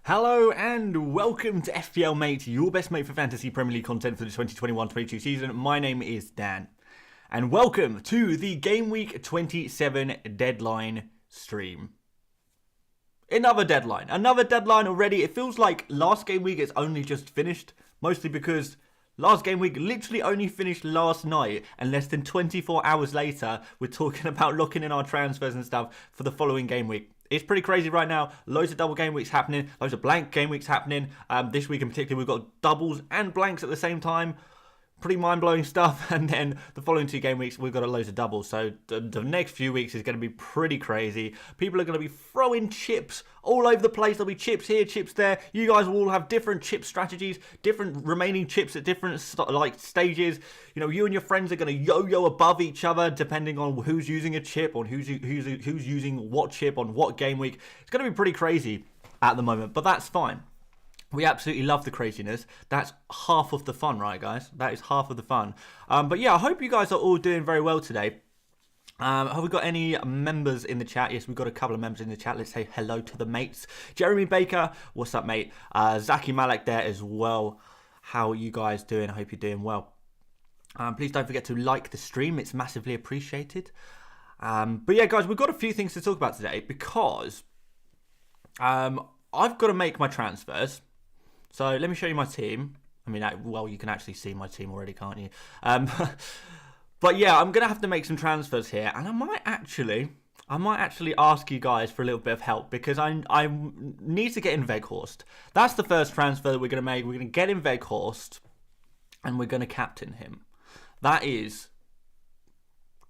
Hello and welcome to FPL Mate, your best mate for fantasy Premier League content for the 2021-22 season. My name is Dan, and welcome to the Gameweek 27 deadline stream. Another deadline already. It feels like last game week is only just finished, mostly because last game week literally only finished last night, and less than 24 hours later, we're talking about locking in our transfers and stuff for the following game week. It's pretty crazy right now. Loads of double game weeks happening. Loads of blank game weeks happening. This week in particular, we've got doubles and blanks at the same time. Pretty mind-blowing stuff. And then the following two game weeks, we've got a loads of doubles. So the next few weeks is going to be pretty crazy. People are going to be throwing chips all over the place. There'll be chips here, chips there. You guys will all have different chip strategies, different remaining chips at different stages. You know, you and your friends are going to yo-yo above each other depending on who's using a chip, on who's using what chip on what game week. It's going to be pretty crazy at the moment, but that's fine. We absolutely love the craziness. That's half of the fun, right, guys? That is half of the fun. But yeah, I hope you guys are all doing very well today. Have we got any members in the chat? Yes, we've got a couple of members in the chat. Let's say hello to the mates. Jeremy Baker, what's up, mate? Zaki Malek there as well. How are you guys doing? I hope you're doing well. Please don't forget to like the stream. It's massively appreciated. But yeah, guys, we've got a few things to talk about today because I've got to make my transfers. So let me show you my team. I mean, well, you can actually see my team already, can't you? But yeah, I'm going to have to make some transfers here. And I might actually ask you guys for a little bit of help because I need to get in Weghorst. That's the first transfer that we're going to make. We're going to get in Weghorst and we're going to captain him. That is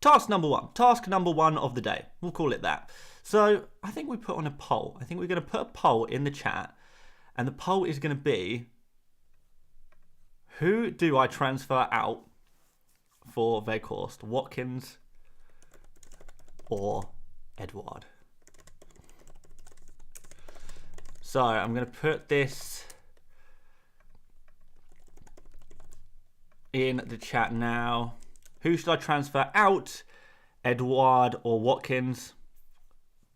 task number one. Task number one of the day. We'll call it that. So I think we put on a poll. I think we're going to put a poll in the chat. And the poll is going to be, who do I transfer out for Weghorst? Watkins or Edouard? So I'm going to put this in the chat now. Who should I transfer out? Edouard or Watkins?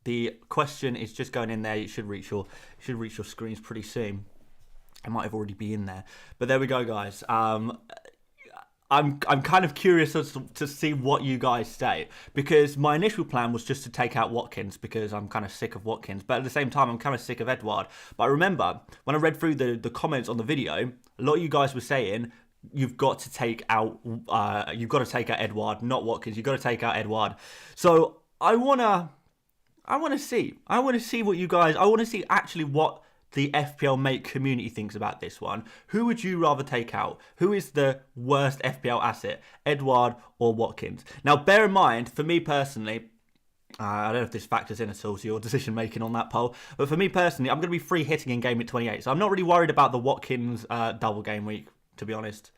The question is just going in there. It should reach your screens pretty soon. It might have already been in there, but there we go, guys. I'm kind of curious as to see what you guys say, because my initial plan was just to take out Watkins because I'm kind of sick of Watkins, but at the same time I'm kind of sick of Edouard. But I remember when I read through the comments on the video, a lot of you guys were saying you've got to take out Edouard, not Watkins. You've got to take out Edouard. So I want to see what you guys... I want to see actually what the FPL Mate community thinks about this one. Who would you rather take out? Who is the worst FPL asset? Edouard or Watkins? Now, bear in mind, for me personally, I don't know if this factors in at all to your decision making on that poll, but for me personally, I'm going to be free hitting in game week 28, so I'm not really worried about the Watkins double game week, to be honest.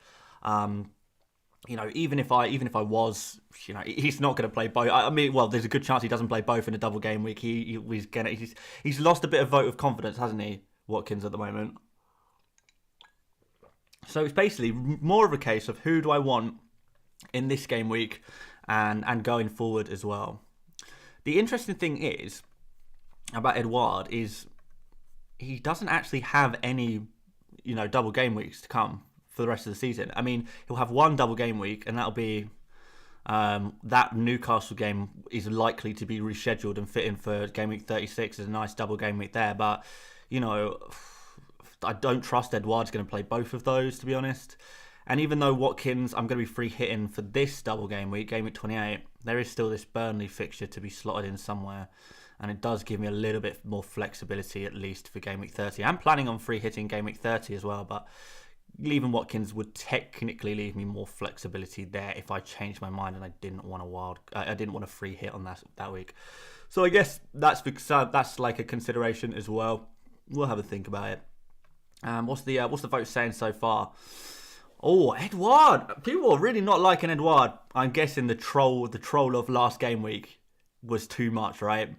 You know, even if I was, you know, he's not going to play both. I mean, well, there's a good chance he doesn't play both in a double game week. He's lost a bit of vote of confidence, hasn't he, Watkins, at the moment? So it's basically more of a case of who do I want in this game week and going forward as well. The interesting thing is about Edouard is he doesn't actually have any, you know, double game weeks to come for the rest of the season. I mean, he'll have one double game week, and that'll be that Newcastle game is likely to be rescheduled and fit in for game week 36 as a nice double game week there. But, you know, I don't trust Edouard's going to play both of those, to be honest. And even though Watkins, I'm going to be free hitting for this double game week 28, there is still this Burnley fixture to be slotted in somewhere. And it does give me a little bit more flexibility, at least for game week 30. I'm planning on free hitting game week 30 as well, but leaving Watkins would technically leave me more flexibility there if I changed my mind and I didn't want a free hit on that week. So I guess that's like a consideration as well. We'll have a think about it. What's the vote saying so far? Oh, Edouard! People are really not liking Edouard. I'm guessing the troll of last game week was too much, right?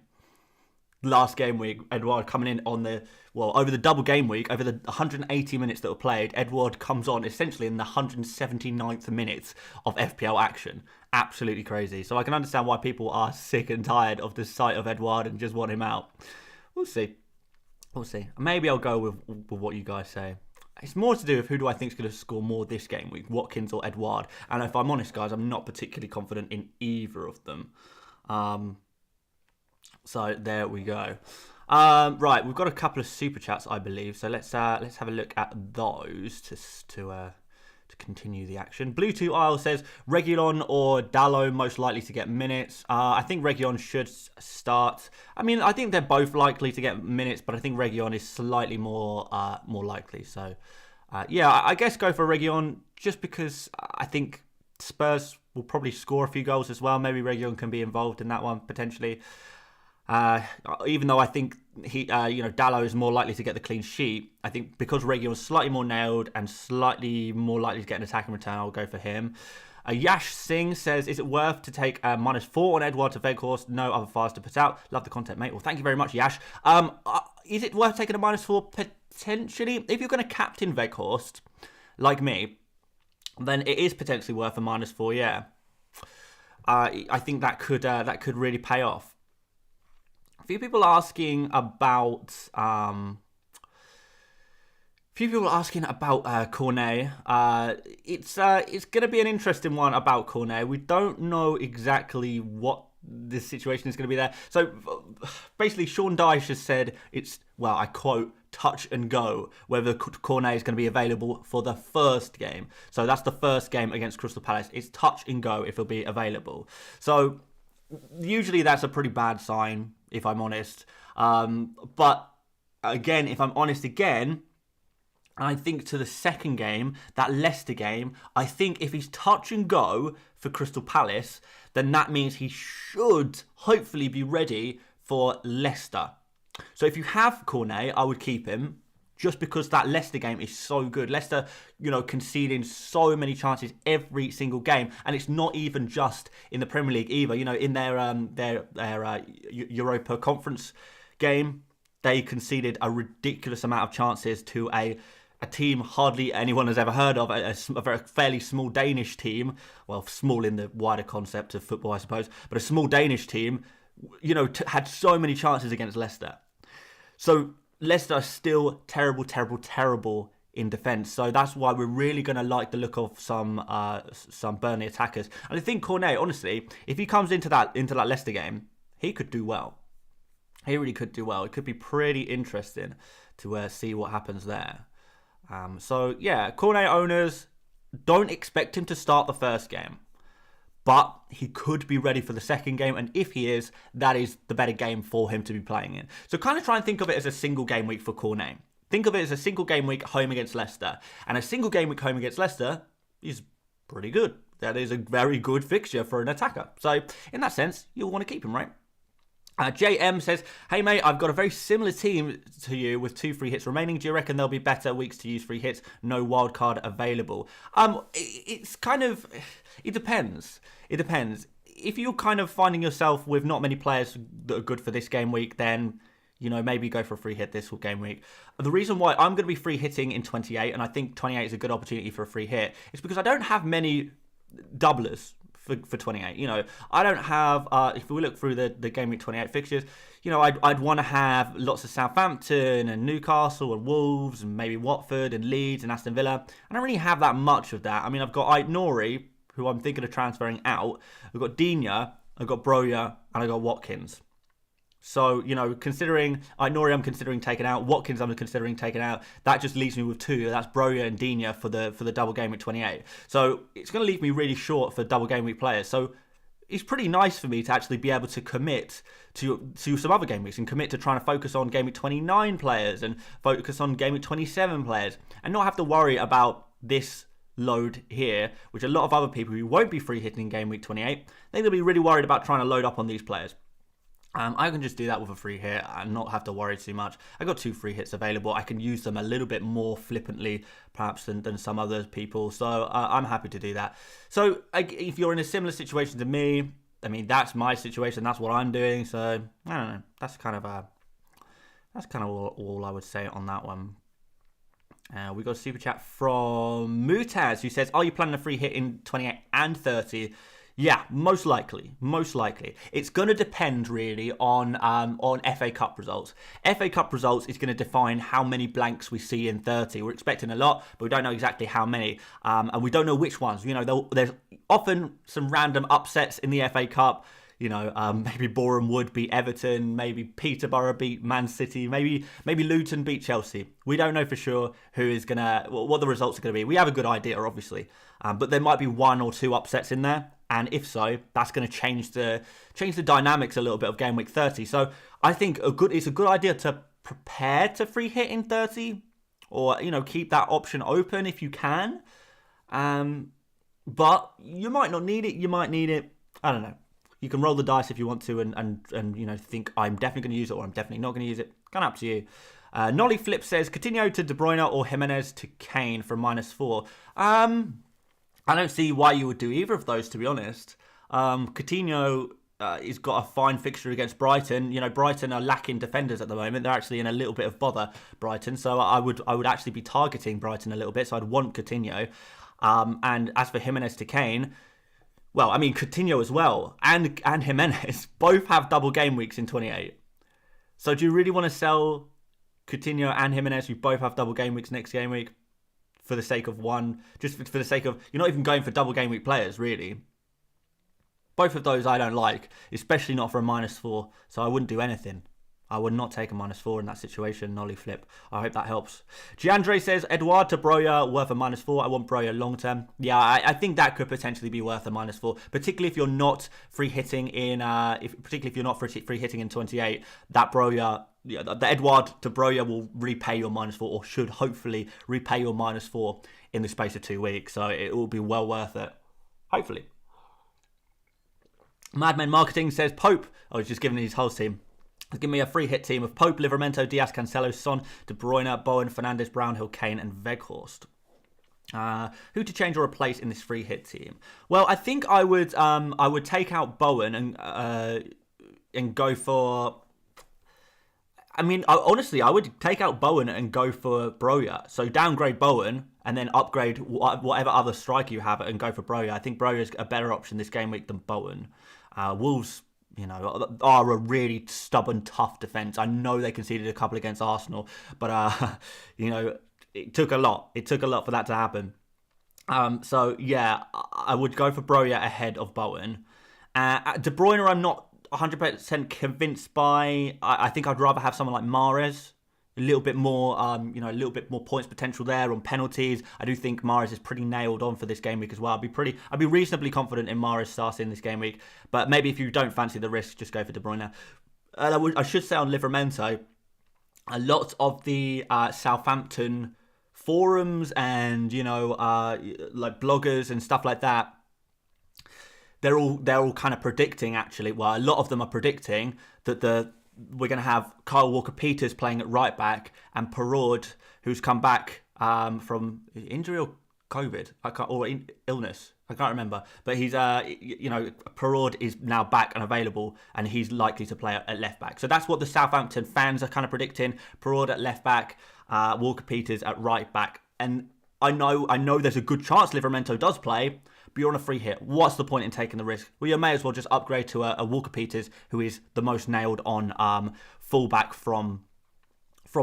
Last game week, Edouard coming in on over the double game week, over the 180 minutes that were played, Edouard comes on essentially in the 179th minute of FPL action. Absolutely crazy. So I can understand why people are sick and tired of the sight of Edouard and just want him out. We'll see. We'll see. Maybe I'll go with what you guys say. It's more to do with who do I think is going to score more this game week, Watkins or Edouard. And if I'm honest, guys, I'm not particularly confident in either of them. So there we go. Right, we've got a couple of super chats, I believe. So let's have a look at those to continue the action. Blue2 Isle says Reguilon or Dalot most likely to get minutes. I think Reguilon should start. I mean, I think they're both likely to get minutes, but I think Reguilon is slightly more likely. So, yeah, I guess go for Reguilon just because I think Spurs will probably score a few goals as well. Maybe Reguilon can be involved in that one potentially. Even though I think Dalot is more likely to get the clean sheet, I think because Reguilon's slightly more nailed and slightly more likely to get an attacking return, I'll go for him. Yash Singh says, is it worth to take -4 on Edouard to Veghorst? No other fires to put out. Love the content, mate. Well, thank you very much, Yash. Is it worth taking a -4? Potentially. If you're going to captain Veghorst, like me, then it is potentially worth a -4, yeah. I think that could really pay off. A few people asking about Cornet. It's going to be an interesting one about Cornet. We don't know exactly what the situation is going to be there. So basically, Sean Dyche has said it's, well, I quote, touch and go, whether Cornet is going to be available for the first game. So that's the first game against Crystal Palace. It's touch and go if he'll be available. So usually that's a pretty bad sign, if I'm honest. But again, if I'm honest again, I think to the second game, that Leicester game, I think if he's touch and go for Crystal Palace, then that means he should hopefully be ready for Leicester. So if you have Cornet, I would keep him just because that Leicester game is so good. Leicester, conceding so many chances every single game, and it's not even just in the Premier League either. In their Europa Conference game, they conceded a ridiculous amount of chances to a team hardly anyone has ever heard of, a very fairly small Danish team. Well, small in the wider concept of football, I suppose, but a small Danish team, had so many chances against Leicester. So Leicester are still terrible in defence. So that's why we're really going to like the look of some Burnley attackers. And I think Cornet, honestly, if he comes into that Leicester game, he could do well. He really could do well. It could be pretty interesting to see what happens there. So yeah, Cornet owners, don't expect him to start the first game. But he could be ready for the second game, and if he is, that is the better game for him to be playing in. So kind of try and think of it as a single game week for Cornet. Think of it as a single game week home against Leicester. And a single game week home against Leicester is pretty good. That is a very good fixture for an attacker. So in that sense, you'll want to keep him, right? JM says, hey mate, I've got a very similar team to you with 2 free hits remaining. Do you reckon there'll be better weeks to use free hits? No wildcard available. It's kind of, it depends. It depends. If you're kind of finding yourself with not many players that are good for this game week, then, maybe go for a free hit this game week. The reason why I'm going to be free hitting in 28, and I think 28 is a good opportunity for a free hit, is because I don't have many doublers for 28. I don't have, if we look through the Game Week 28 fixtures, I'd want to have lots of Southampton and Newcastle and Wolves and maybe Watford and Leeds and Aston Villa. I don't really have that much of that. I mean, I've got Aït-Nouri, who I'm thinking of transferring out. I've got Digne, I've got Broja, and I've got Watkins. So, considering Aït-Nouri, I'm considering taking out. Watkins, I'm considering taking out. That just leaves me with 2. That's Broja and Digne for the double game week 28. So it's going to leave me really short for double game week players. So it's pretty nice for me to actually be able to commit to some other game weeks and commit to trying to focus on game week 29 players and focus on game week 27 players and not have to worry about this load here, which a lot of other people who won't be free hitting in game week 28, they're going to be really worried about trying to load up on these players. I can just do that with a free hit and not have to worry too much. I got 2 free hits available. I can use them a little bit more flippantly, perhaps, than some other people. So I'm happy to do that. So if you're in a similar situation to me, I mean, that's my situation. That's what I'm doing. So I don't know. That's kind of all I would say on that one. We got a super chat from Mutaz who says, "Are you planning a free hit in 28 and 30?" Yeah, most likely. Most likely. It's going to depend really on FA Cup results. FA Cup results is going to define how many blanks we see in 30. We're expecting a lot, but we don't know exactly how many. And we don't know which ones. You know, there's often some random upsets in the FA Cup. You know, maybe Boreham Wood beat Everton, maybe Peterborough beat Man City, maybe Luton beat Chelsea. We don't know for sure what the results are gonna be. We have a good idea, obviously, but there might be one or two upsets in there, and if so, that's going to change the dynamics a little bit of game week 30. So I think it's a good idea to prepare to free hit in 30, or keep that option open if you can. But you might not need it. You might need it. I don't know. You can roll the dice if you want to, and think I'm definitely going to use it or I'm definitely not going to use it. Kind of up to you. Nolly Flip says Coutinho to De Bruyne or Jimenez to Kane for -4. I don't see why you would do either of those, to be honest. Coutinho has got a fine fixture against Brighton. Brighton are lacking defenders at the moment. They're actually in a little bit of bother, Brighton. So I would actually be targeting Brighton a little bit. So I'd want Coutinho. And as for Jimenez to Kane, well, I mean, Coutinho as well and Jimenez both have double game weeks in 28. So do you really want to sell Coutinho and Jimenez, who both have double game weeks next game week, for the sake of one? Just for the sake of, you're not even going for double game week players, really. Both of those I don't like, especially not for a -4. So I wouldn't do anything. I would not take a -4 in that situation, Nolly Flip. I hope that helps. Giandre says, Edouard to Broja worth a -4. I want Broja long term. Yeah, I think that could potentially be worth a -4, particularly if you're not free hitting in, particularly if you're not free hitting in 28. That Broja, the Edouard to Broja will repay your -4, or should hopefully repay your -4 in the space of 2 weeks. So it will be well worth it. Hopefully. Madman Marketing says, Pope. Oh, he's just giving his whole team. Give me a free hit team of Pope, Livramento, Diaz, Cancelo, Son, De Bruyne, Bowen, Fernandes, Brownhill, Kane, and Weghorst. Who to change or replace in this free hit team? Well, I think I would take out Bowen and go for. I mean, honestly, I would take out Bowen and go for Broja. So downgrade Bowen and then upgrade whatever other striker you have and go for Broja. I think Broja is a better option this game week than Bowen. Wolves, are a really stubborn, tough defence. I know they conceded a couple against Arsenal, but it took a lot. It took a lot for that to happen. So yeah, I would go for Broja ahead of Bowen. De Bruyne, I'm not 100% convinced by. I think I'd rather have someone like Mahrez. A little bit more, a little bit more points potential there on penalties. I do think Mahrez is pretty nailed on for this game week as well. I'd be reasonably confident in Mahrez starting this game week. But maybe if you don't fancy the risk, just go for De Bruyne. I should say on Livramento, a lot of the Southampton forums and like bloggers and stuff like that, they're all kind of predicting, actually. Well, a lot of them are predicting that we're going to have Kyle Walker-Peters playing at right back and Perraud, who's come back from injury or COVID, illness. I can't remember. But he's, Perraud is now back and available, and he's likely to play at left back. So that's what the Southampton fans are kind of predicting. Perraud at left back, Walker-Peters at right back. And I know there's a good chance Livramento does play, but you're on a free hit. What's the point in taking the risk? Well, you may as well just upgrade to a Walker-Peters, who is the most nailed on fullback from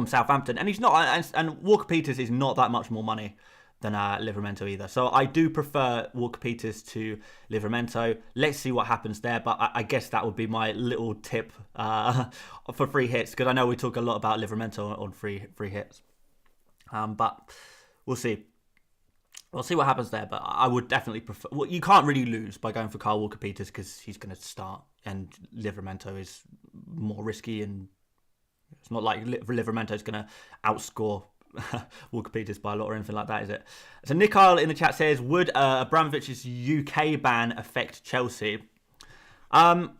Southampton. And he's not, and Walker-Peters is not that much more money than Livramento either. So I do prefer Walker-Peters to Livramento. Let's see what happens there. But I guess that would be my little tip for free hits, because I know we talk a lot about Livramento on free hits. But we'll see. We'll see what happens there, but I would definitely prefer. Well, you can't really lose by going for Kyle Walker-Peters because he's going to start, and Livramento is more risky, and it's not like Livramento is going to outscore Walker-Peters by a lot or anything like that, is it? So Nick Isle in the chat says, would Abramovich's UK ban affect Chelsea? I'm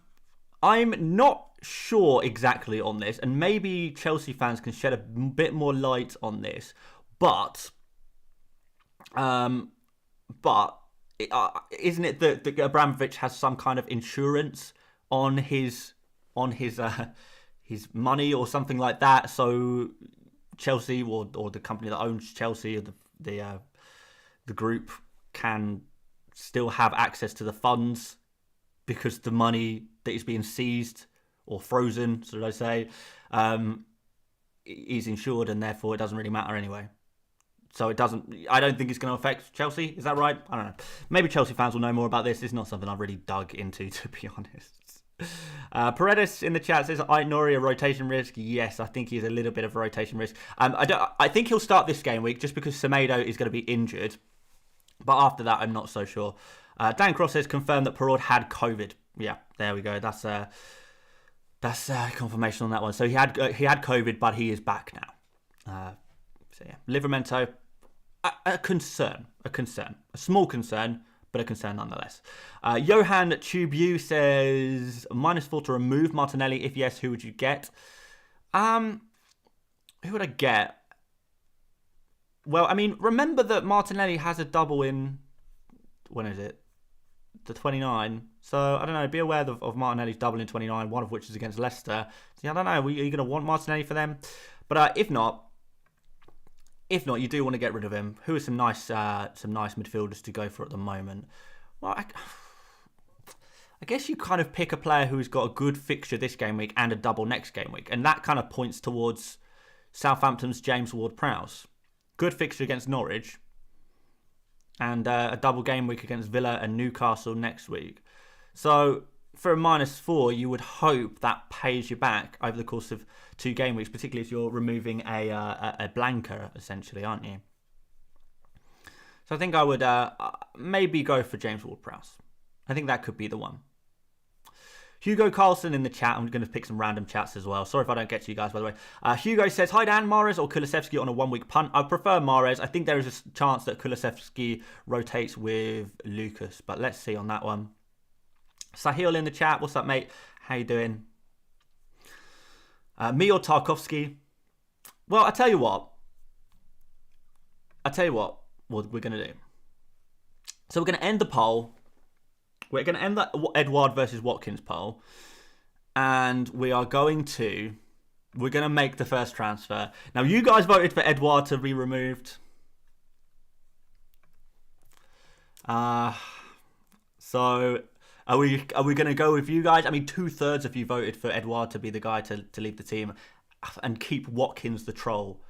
not sure exactly on this, and maybe Chelsea fans can shed a bit more light on this, but isn't it that Abramovich has some kind of insurance on his money or something like that? So Chelsea or the company that owns Chelsea, or the group, can still have access to the funds because the money that is being seized or frozen, should I say, is insured, and therefore it doesn't really matter anyway. So I don't think it's going to affect Chelsea. Is that right? I don't know. Maybe Chelsea fans will know more about this. It's not something I've really dug into, to be honest. Paredes in the chat says, Nori a rotation risk? Yes, I think he's a little bit of a rotation risk. I think he'll start this game week just because Semedo is going to be injured. But after that, I'm not so sure. Dan Cross says, confirmed that Perraud had COVID. Yeah, there we go. That's confirmation on that one. So he had COVID, but he is back now. So yeah, Livramento, a concern, a small concern, but a concern nonetheless. Johan Tubu says, -4 to remove Martinelli. If yes, who would you get? Who would I get? Well, I mean, remember that Martinelli has a double in, when is it? The 29. So, I don't know, be aware of Martinelli's double in 29, one of which is against Leicester. So, I don't know, are you going to want Martinelli for them? But if not, you do want to get rid of him. Who are some nice midfielders to go for at the moment? Well, I guess you kind of pick a player who's got a good fixture this game week and a double next game week. And that kind of points towards Southampton's James Ward-Prowse. Good fixture against Norwich. And a double game week against Villa and Newcastle next week. So for a -4, you would hope that pays you back over the course of 2 game weeks, particularly if you're removing a blanker, essentially, aren't you? So I think I would maybe go for James Ward-Prowse. I think that could be the one. Hugo Carlson in the chat. I'm going to pick some random chats as well. Sorry if I don't get to you guys, by the way. Hugo says, hi Dan, Mahrez or Kulusevski on a 1-week punt? I prefer Mahrez. I think there is a chance that Kulusevski rotates with Lucas, but let's see on that one. Sahil in the chat. What's up, mate? How you doing? Me or Tarkovsky? Well, I tell you what we're going to do. So we're going to end the poll. We're going to end that Edouard versus Watkins poll. And we're going to make the first transfer. Now, you guys voted for Edouard to be removed. So are we going to go with you guys? I mean, 2/3 of you voted for Edouard to be the guy to leave the team and keep Watkins the troll.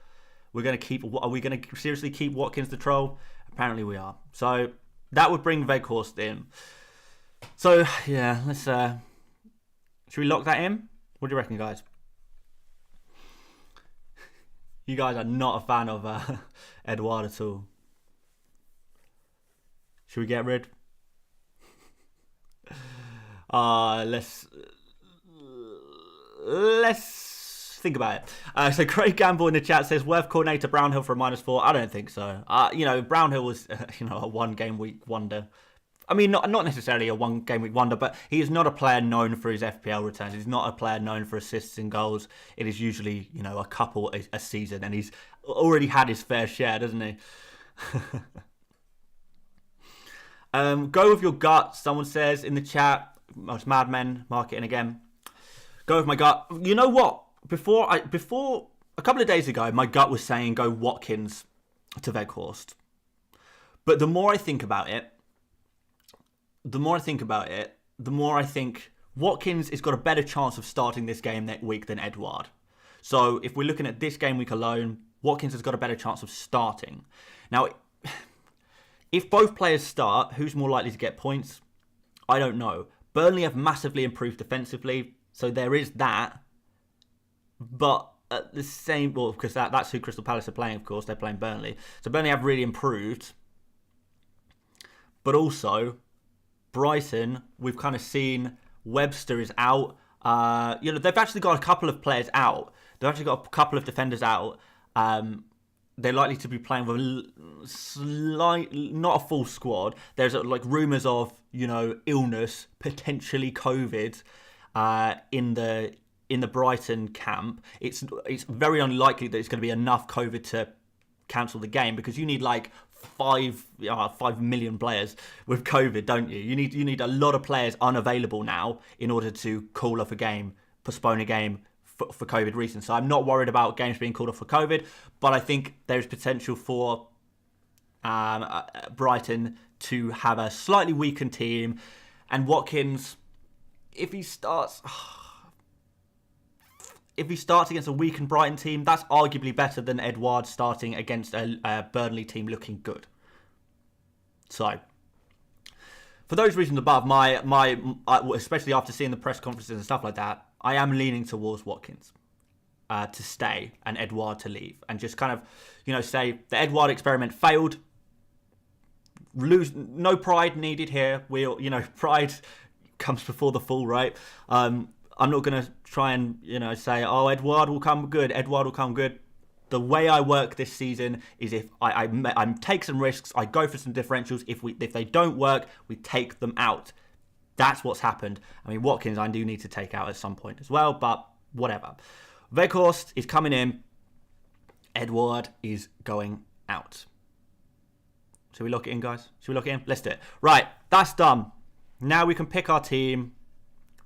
Are we going to seriously keep Watkins the troll? Apparently we are. So that would bring Weghorst in. So yeah, let's should we lock that in? What do you reckon, guys? You guys are not a fan of Edouard at all. Should we get rid? Let's think about it. So Craig Gamble in the chat says, worth coordinator Brownhill for a -4. I don't think so. Brownhill was a 1 game week wonder. I mean, not necessarily a 1 game week wonder, but he is not a player known for his FPL returns. He's not a player known for assists and goals. It is usually, a couple a season, and he's already had his fair share, doesn't he? Go with your gut, someone says in the chat. Most madmen marketing again. Go with my gut. You know what? Before a couple of days ago, my gut was saying go Watkins to Weghorst. But the more I think about it, the more I think Watkins has got a better chance of starting this game that week than Edouard. So if we're looking at this game week alone, Watkins has got a better chance of starting. Now, if both players start, who's more likely to get points? I don't know. Burnley have massively improved defensively, so there is that. But at the same, because that's who Crystal Palace are playing, of course. They're playing Burnley. So Burnley have really improved. But also, Brighton, we've kind of seen Webster is out. They've actually got a couple of players out. They've actually got a couple of defenders out. They're likely to be playing with not a full squad. There's rumours of, illness, potentially COVID, in the Brighton camp. It's very unlikely that it's going to be enough COVID to cancel the game, because you need 5 million players with COVID, don't you? You need a lot of players unavailable now in order to call off a game, postpone a game for COVID reasons. So I'm not worried about games being called off for COVID, but I think there's potential for Brighton to have a slightly weakened team. And Watkins, if he starts against a weakened Brighton team, that's arguably better than Edouard starting against a Burnley team looking good. So, for those reasons above, especially after seeing the press conferences and stuff like that, I am leaning towards Watkins to stay and Edouard to leave, and just kind of, say the Edouard experiment failed. No pride needed here. Pride comes before the fall, right? I'm not going to try and say, oh, Edouard will come good. The way I work this season is if I take some risks, I go for some differentials. If they don't work, we take them out. That's what's happened. I mean, Watkins I do need to take out at some point as well, but whatever. Weghorst is coming in. Edouard is going out. Should we lock it in, guys? Should we lock it in? Let's do it. Right, that's done. Now we can pick our team.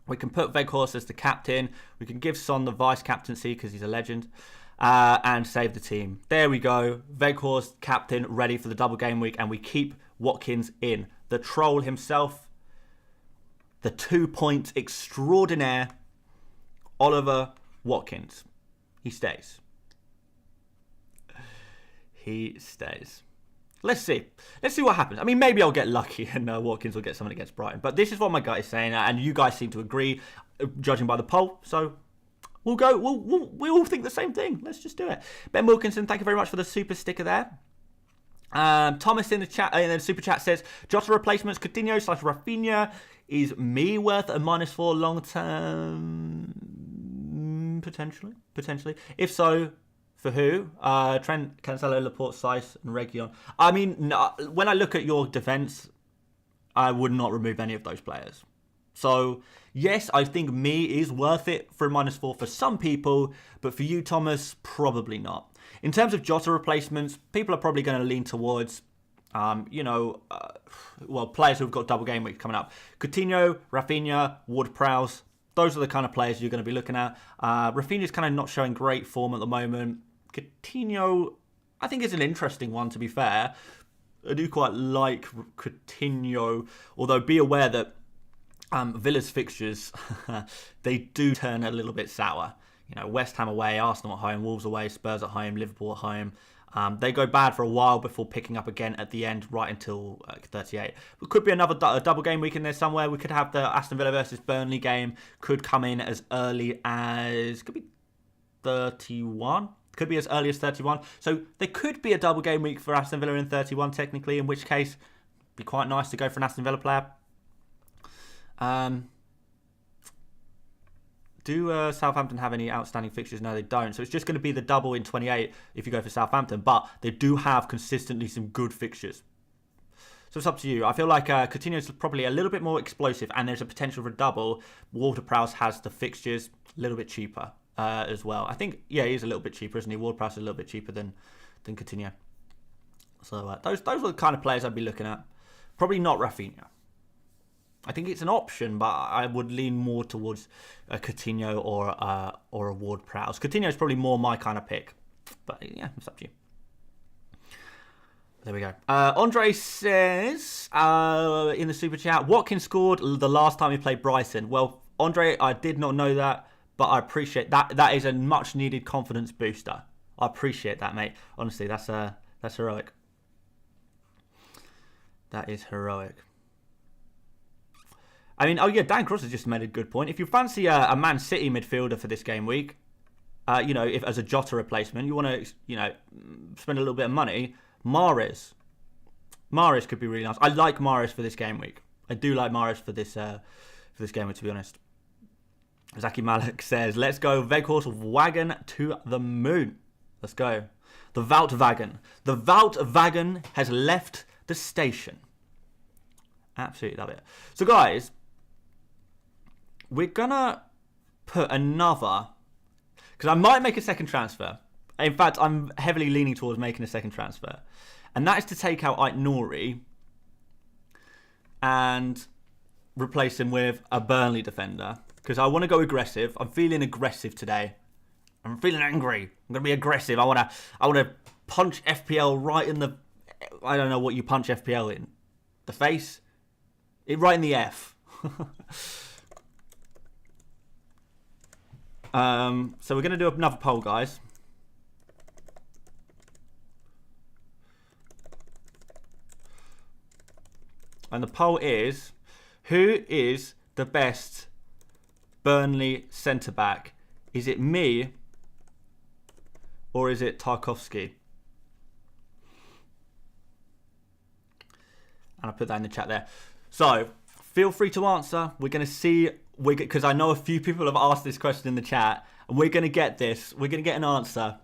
We can put Weghorst as the captain. We can give Son the vice captaincy because he's a legend. And save the team. There we go. Weghorst, captain, ready for the double game week. And we keep Watkins in. The troll himself. The 2-point extraordinaire. Oliver Watkins. He stays. He stays. Let's see. Let's see what happens. I mean, maybe I'll get lucky and Watkins will get something against Brighton. But this is what my gut is saying. And you guys seem to agree, judging by the poll. So we'll go. We all think the same thing. Let's just do it. Ben Wilkinson, thank you very much for the super sticker there. Thomas in the chat, in the super chat says, Jota replacements, Coutinho / Rafinha. Is me worth a -4 long term? Potentially. If so, for who? Trent, Cancelo, Laporte, Saiss, and Reguilon. I mean, no, when I look at your defence, I would not remove any of those players. So, yes, I think me is worth it for a -4 for some people, but for you, Thomas, probably not. In terms of Jota replacements, people are probably going to lean towards, players who've got double game week coming up. Coutinho, Rafinha, Ward-Prowse. Those are the kind of players you're going to be looking at. Rafinha's kind of not showing great form at the moment. Coutinho, I think, is an interesting one, to be fair. I do quite like Coutinho, although be aware that Villa's fixtures, they do turn a little bit sour. West Ham away, Arsenal at home, Wolves away, Spurs at home, Liverpool at home. They go bad for a while before picking up again at the end, right until 38. It could be another double game week in there somewhere. We could have the Aston Villa versus Burnley game. Could come in as early as, could be 31. Could be as early as 31. So there could be a double game week for Aston Villa in 31 technically, in which case it'd be quite nice to go for an Aston Villa player. Do Southampton have any outstanding fixtures? No, they don't. So it's just going to be the double in 28 if you go for Southampton. But they do have consistently some good fixtures. So it's up to you. I feel like Coutinho's probably a little bit more explosive and there's a potential for a double. Ward-Prowse has the fixtures a little bit cheaper as well. I think, he's a little bit cheaper, isn't he? Ward-Prowse is a little bit cheaper than Coutinho. So those are the kind of players I'd be looking at. Probably not Rafinha. I think it's an option, but I would lean more towards a Coutinho or a Ward-Prowse. Coutinho is probably more my kind of pick, but yeah, it's up to you. There we go. Andre says in the super chat, Watkins scored the last time he played Brighton. Well, Andre, I did not know that, but I appreciate that. That is a much needed confidence booster. I appreciate that, mate. Honestly, that's heroic. That is heroic. I mean, Dan Cross has just made a good point. If you fancy a Man City midfielder for this game week, if as a Jota replacement, you want to, spend a little bit of money, Mahrez could be really nice. I like Mahrez for this game week. I do like Mahrez for this game week, to be honest. Zaki Malik says, let's go Weghorst wagon to the moon. Let's go. The Wout-wagon. The Wout-wagon has left the station. Absolutely love it. So, guys, we're going to put another... Because I might make a second transfer. In fact, I'm heavily leaning towards making a second transfer. And that is to take out Ait-Nouri and replace him with a Burnley defender. Because I want to go aggressive. I'm feeling aggressive today. I'm feeling angry. I'm going to be aggressive. I want to punch FPL right in the... I don't know what you punch FPL in. The face? Right in the F. So we're going to do another poll, guys. And the poll is, who is the best Burnley centre-back? Is it me or is it Tarkowski? And I put that in the chat there. So feel free to answer. We're going to see, because I know a few people have asked this question in the chat, and we're going to get this. We're going to get an answer.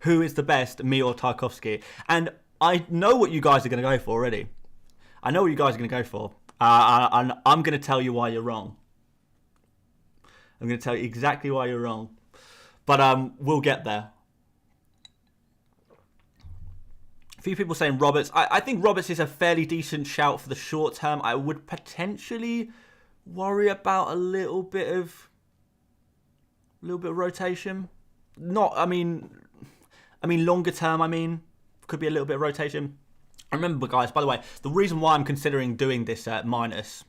Who is the best, me or Tarkowski? And I know what you guys are going to go for already. I know what you guys are going to go for. And I'm going to tell you why you're wrong. I'm going to tell you exactly why you're wrong. But we'll get there. A few people saying Roberts. I think Roberts is a fairly decent shout for the short term. I would potentially worry about a little bit of rotation. I mean longer term. Could be a little bit of rotation. I remember, guys, by the way, the reason why I'm considering doing this minus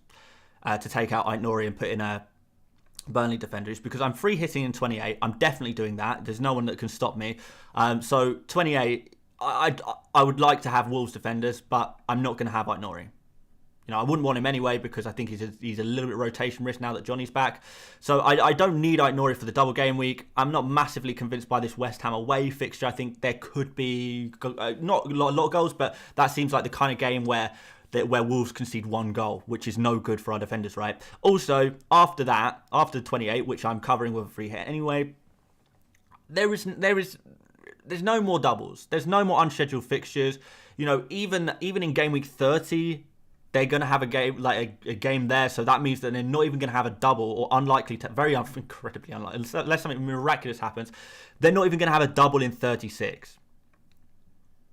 to take out Aït-Nouri and put in a Burnley defender is because I'm free hitting in 28. I'm definitely doing that. There's no one that can stop me. So 28, I would like to have Wolves defenders, but I'm not going to have Aït-Nouri. I wouldn't want him anyway because I think he's a little bit rotation risk now that Johnny's back. So I don't need Aït-Nouri for the double game week. I'm not massively convinced by this West Ham away fixture. I think there could be not a lot of goals, but that seems like the kind of game where Wolves concede one goal, which is no good for our defenders, right? Also, after that, after 28, which I'm covering with a free hit anyway, there's no more doubles. There's no more unscheduled fixtures. Even in game week 30. They're going to have a game a game there, so that means that they're not even going to have a double, or incredibly unlikely, unless something miraculous happens. They're not even going to have a double in 36.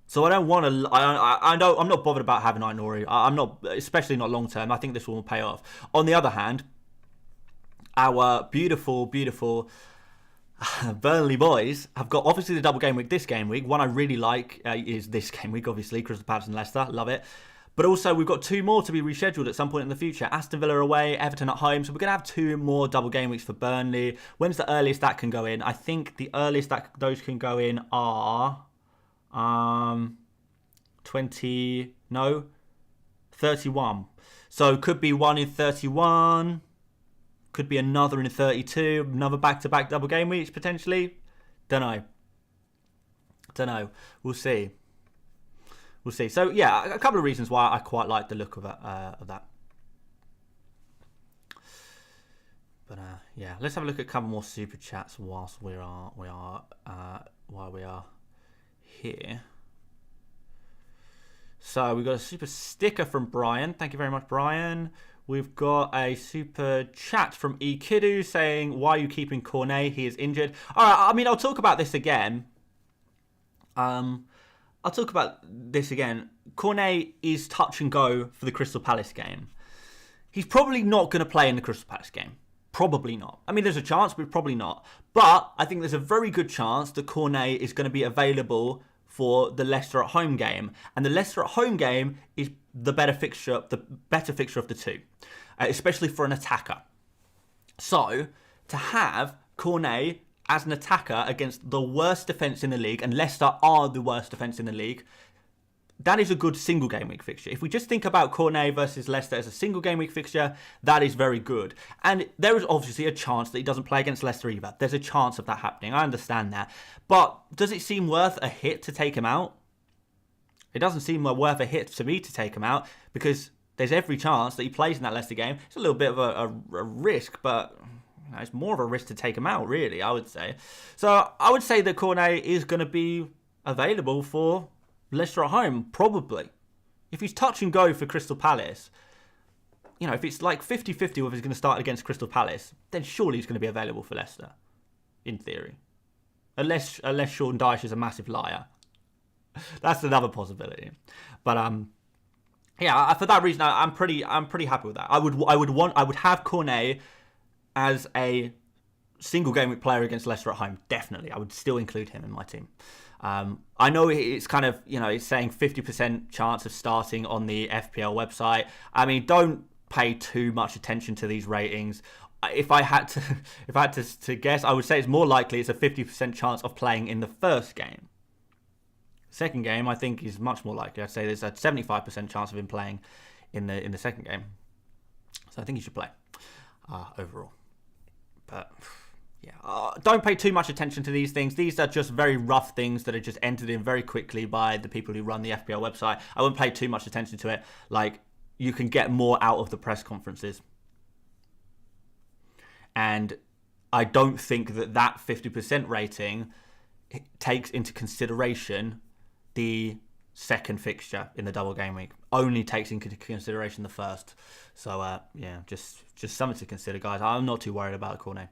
So I don't want to. I'm not bothered about having Aït-Nouri. I'm not, especially not long term. I think this will pay off. On the other hand, our beautiful Burnley boys have got obviously the double game week this game week. One I really like is this game week, obviously Crystal Palace and Leicester. Love it. But also, we've got two more to be rescheduled at some point in the future. Aston Villa away, Everton at home. So we're going to have two more double game weeks for Burnley. When's the earliest that can go in? I think the earliest that those can go in are 31. So could be one in 31. Could be another in 32. Another back-to-back double game weeks, potentially. Don't know. We'll see. So, yeah, a couple of reasons why I quite like the look of that. But, yeah, let's have a look at a couple more super chats whilst while we are here. So, we've got a super sticker from Brian. Thank you very much, Brian. We've got a super chat from Ekidu saying, why are you keeping Cornet? He is injured. All right, I'll talk about this again. Cornet is touch and go for the Crystal Palace game. He's probably not going to play in the Crystal Palace game. Probably not. There's a chance, but probably not. But I think there's a very good chance that Cornet is going to be available for the Leicester at home game. And the Leicester at home game is the better fixture of the two, especially for an attacker. So, to have Cornet as an attacker against the worst defence in the league, and Leicester are the worst defence in the league, that is a good single game week fixture. If we just think about Cornet versus Leicester as a single game week fixture, that is very good. And there is obviously a chance that he doesn't play against Leicester either. There's a chance of that happening. I understand that. But does it seem worth a hit to take him out? It doesn't seem worth a hit to me to take him out, because there's every chance that he plays in that Leicester game. It's a little bit of a risk, but it's more of a risk to take him out, really, I would say. So I would say that Cornet is going to be available for Leicester at home, probably. If he's touch and go for Crystal Palace, if it's like 50-50 whether he's going to start against Crystal Palace, then surely he's going to be available for Leicester, in theory. Unless Sean Dyche is a massive liar. That's another possibility. But yeah, for that reason, I'm pretty happy with that. I would have Cornet as a single game week player against Leicester at home. Definitely, I would still include him in my team. I know it's kind of, it's saying 50% chance of starting on the FPL website. Don't pay too much attention to these ratings. if I had to, to guess, I would say it's more likely it's a 50% chance of playing in the first game. Second game, I think, is much more likely. I'd say there's a 75% chance of him playing in the second game. So I think he should play overall. But yeah, don't pay too much attention to these things. These are just very rough things that are just entered in very quickly by the people who run the FPL website. I wouldn't pay too much attention to it. Like, you can get more out of the press conferences. And I don't think that 50% rating takes into consideration the second fixture in the double game week. Only takes into consideration the first. So yeah, just something to consider, guys. I'm not too worried about Cornet.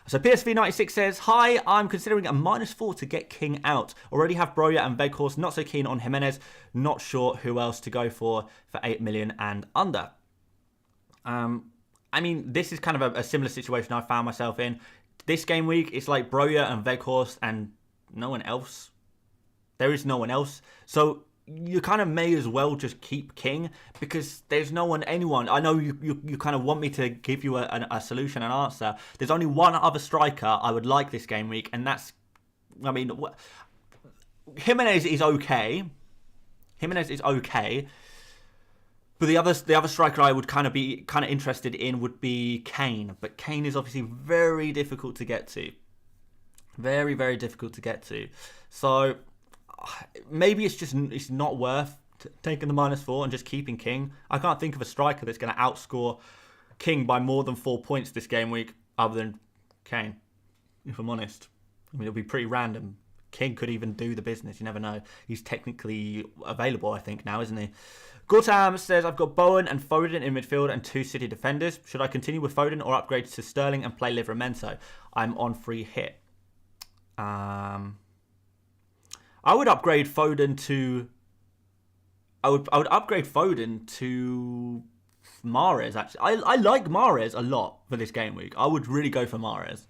So PSV96 says, hi, I'm considering a -4 to get King out. Already have Broja and Weghorst. Not so keen on Jimenez. Not sure who else to go for 8 million and under. I mean, this is kind of a similar situation I found myself in. This game week, it's like Broja and Weghorst and no one else. There is no one else. So you kind of may as well just keep King because there's anyone. I know you kind of want me to give you a solution, an answer. There's only one other striker I would like this game week, and that's, I mean, Jimenez is okay. But the other striker I would kind of be interested in would be Kane. But Kane is obviously very difficult to get to. Very, very difficult to get to. So maybe it's not worth taking the -4 and just keeping King. I can't think of a striker that's going to outscore King by more than 4 points this game week other than Kane, if I'm honest. I mean, it'll be pretty random. King could even do the business. You never know. He's technically available, I think, now, isn't he? Gortam says, I've got Bowen and Foden in midfield and 2 City defenders. Should I continue with Foden or upgrade to Sterling and play Livramento? I'm on free hit. I would upgrade Foden to... I would upgrade Foden to Mahrez, actually. I like Mahrez a lot for this game week. I would really go for Mahrez.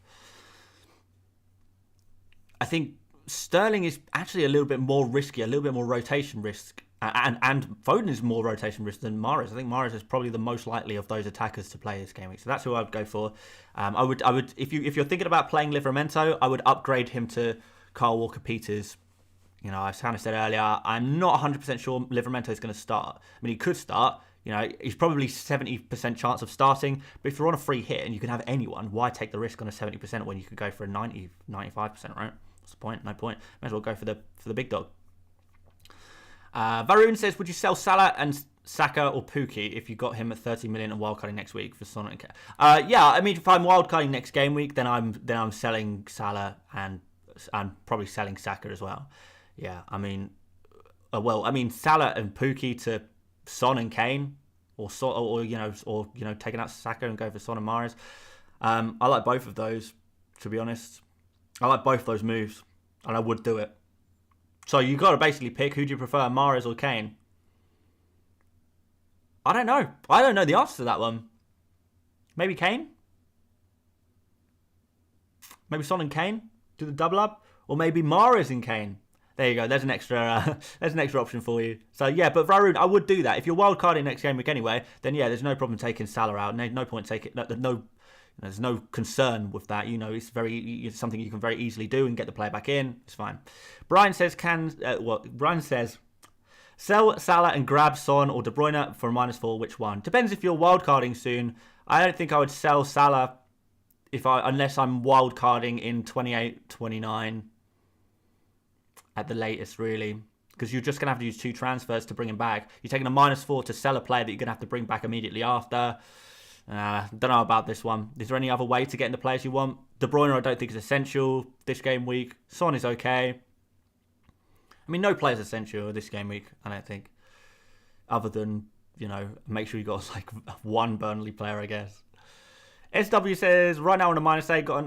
I think Sterling is actually a little bit more risky, a little bit more rotation risk. And Foden is more rotation risk than Mahrez. I think Mahrez is probably the most likely of those attackers to play this game week. So that's who I would go for. I would if you're thinking about playing Livramento, I would upgrade him to Kyle Walker-Peters. You know, I kind of said earlier, I'm not 100% sure Livramento is going to start. I mean, he could start. You know, he's probably 70% chance of starting. But if you're on a free hit and you can have anyone, why take the risk on a 70% when you could go for a 90, 95%, right? What's the point? No point. May as well go for the big dog. Varun says, would you sell Salah and Saka or Pukki if you got him at 30 million and wildcarding next week for Son and yeah, I mean, if I'm wildcarding next game week, then I'm selling Salah and probably selling Saka as well. Yeah, I mean, Salah and Pukki to Son and Kane, or taking out Saka and go for Son and Mahrez. I like both of those, to be honest. I like both those moves, and I would do it. So you got to basically pick who do you prefer, Mahrez or Kane. I don't know. I don't know the answer to that one. Maybe Kane. Maybe Son and Kane do the double up, or maybe Mahrez and Kane. There you go. There's an extra option for you. So yeah, but Varun, I would do that if you're wildcarding next game week anyway. Then yeah, there's no problem taking Salah out. No point taking there's no concern with that. You know, it's something you can very easily do and get the player back in. It's fine. Brian says Brian says sell Salah and grab Son or De Bruyne for a -4. Which one? Depends if you're wildcarding soon. I don't think I would sell Salah unless I'm wildcarding in 28, 29. At the latest, really, because you're just going to have to use 2 transfers to bring him back. You're taking a -4 to sell a player that you're going to have to bring back immediately after. Don't know about this one. Is there any other way to get in the players you want? De Bruyne, I don't think is essential this game week. Son is okay. I mean, no player's essential this game week, I don't think. Other than, make sure you got like one Burnley player, I guess. SW says, right now on a -8, got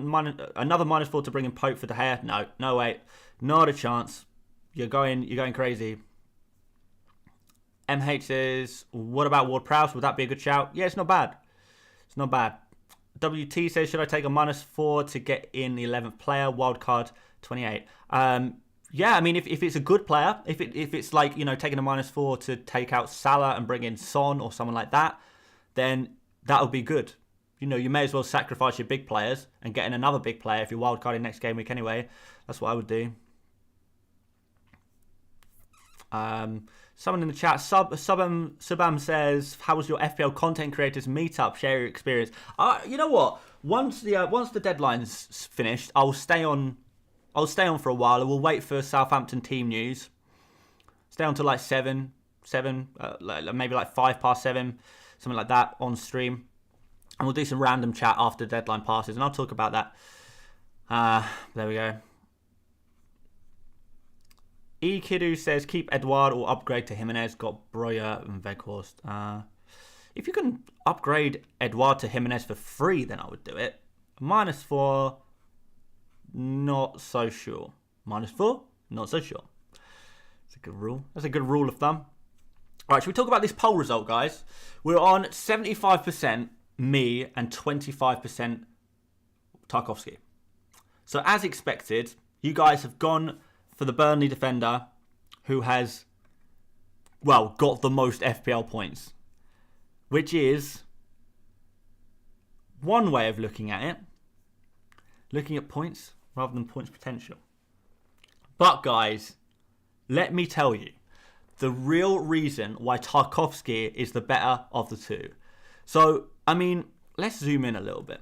another -4 to bring in Pope for De Gea. No way. Not a chance. You're going crazy. MH says, what about Ward-Prowse? Would that be a good shout? Yeah, it's not bad. It's not bad. WT says, should I take a -4 to get in the 11th player? Wildcard 28. Yeah, I mean, if it's a good player, if it's like, taking a -4 to take out Salah and bring in Son or someone like that, then that would be good. you know, you may as well sacrifice your big players and get in another big player if you're wildcarding next game week anyway. That's what I would do. Someone in the chat, Subam says, "How was your FPL content creators meetup? Share your experience." You know what? Once the deadline's finished, I'll stay on for a while. We'll wait for Southampton team news. Stay on till like seven, maybe like 7:05, something like that on stream, and we'll do some random chat after the deadline passes, and I'll talk about that. There we go. Kiddu says, keep Edouard or upgrade to Jimenez. Got Breuer and Weghorst. If you can upgrade Edouard to Jimenez for free, then I would do it. -4, not so sure. -4, not so sure. That's a good rule. That's a good rule of thumb. All right, should we talk about this poll result, guys? We're on 75% me and 25% Tarkowski. So as expected, you guys have gone for the Burnley defender who has, well, got the most FPL points, which is one way of looking at it, looking at points rather than points potential. But guys, let me tell you, the real reason why Tarkowski is the better of the two. So, I mean, let's zoom in a little bit.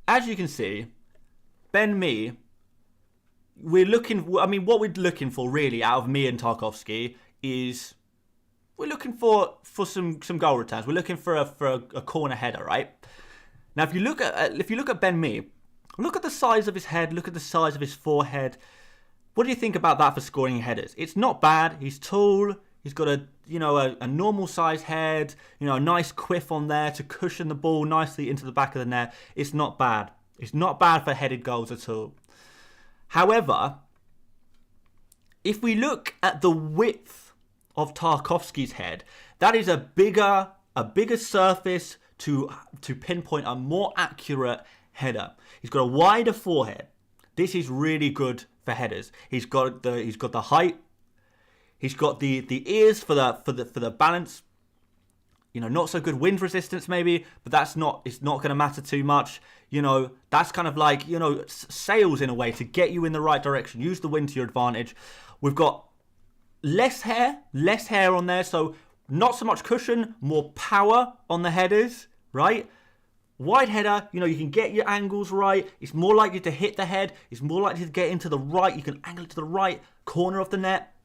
As you can see, Ben Mee, what we're looking for really out of me and Tarkowski is we're looking for some goal returns. We're looking for a corner header, right? Now, if you look at Ben Mee, look at the size of his head, look at the size of his forehead. What do you think about that for scoring headers? It's not bad. He's tall. He's got a normal size head. You know, a nice quiff on there to cushion the ball nicely into the back of the net. It's not bad. It's not bad for headed goals at all. However, if we look at the width of Tarkowski's head, that is a bigger surface to pinpoint a more accurate header. He's got a wider forehead. This is really good for headers. He's got the height. He's got the ears for the balance. You know, not so good wind resistance maybe, but it's not going to matter too much. You know, that's kind of like, you know, sails in a way to get you in the right direction. Use the wind to your advantage. We've got less hair on there, so not so much cushion, more power on the headers, right? Wide header, you know, you can get your angles right. It's more likely to hit the head. It's more likely to get into the right. You can angle it to the right corner of the net.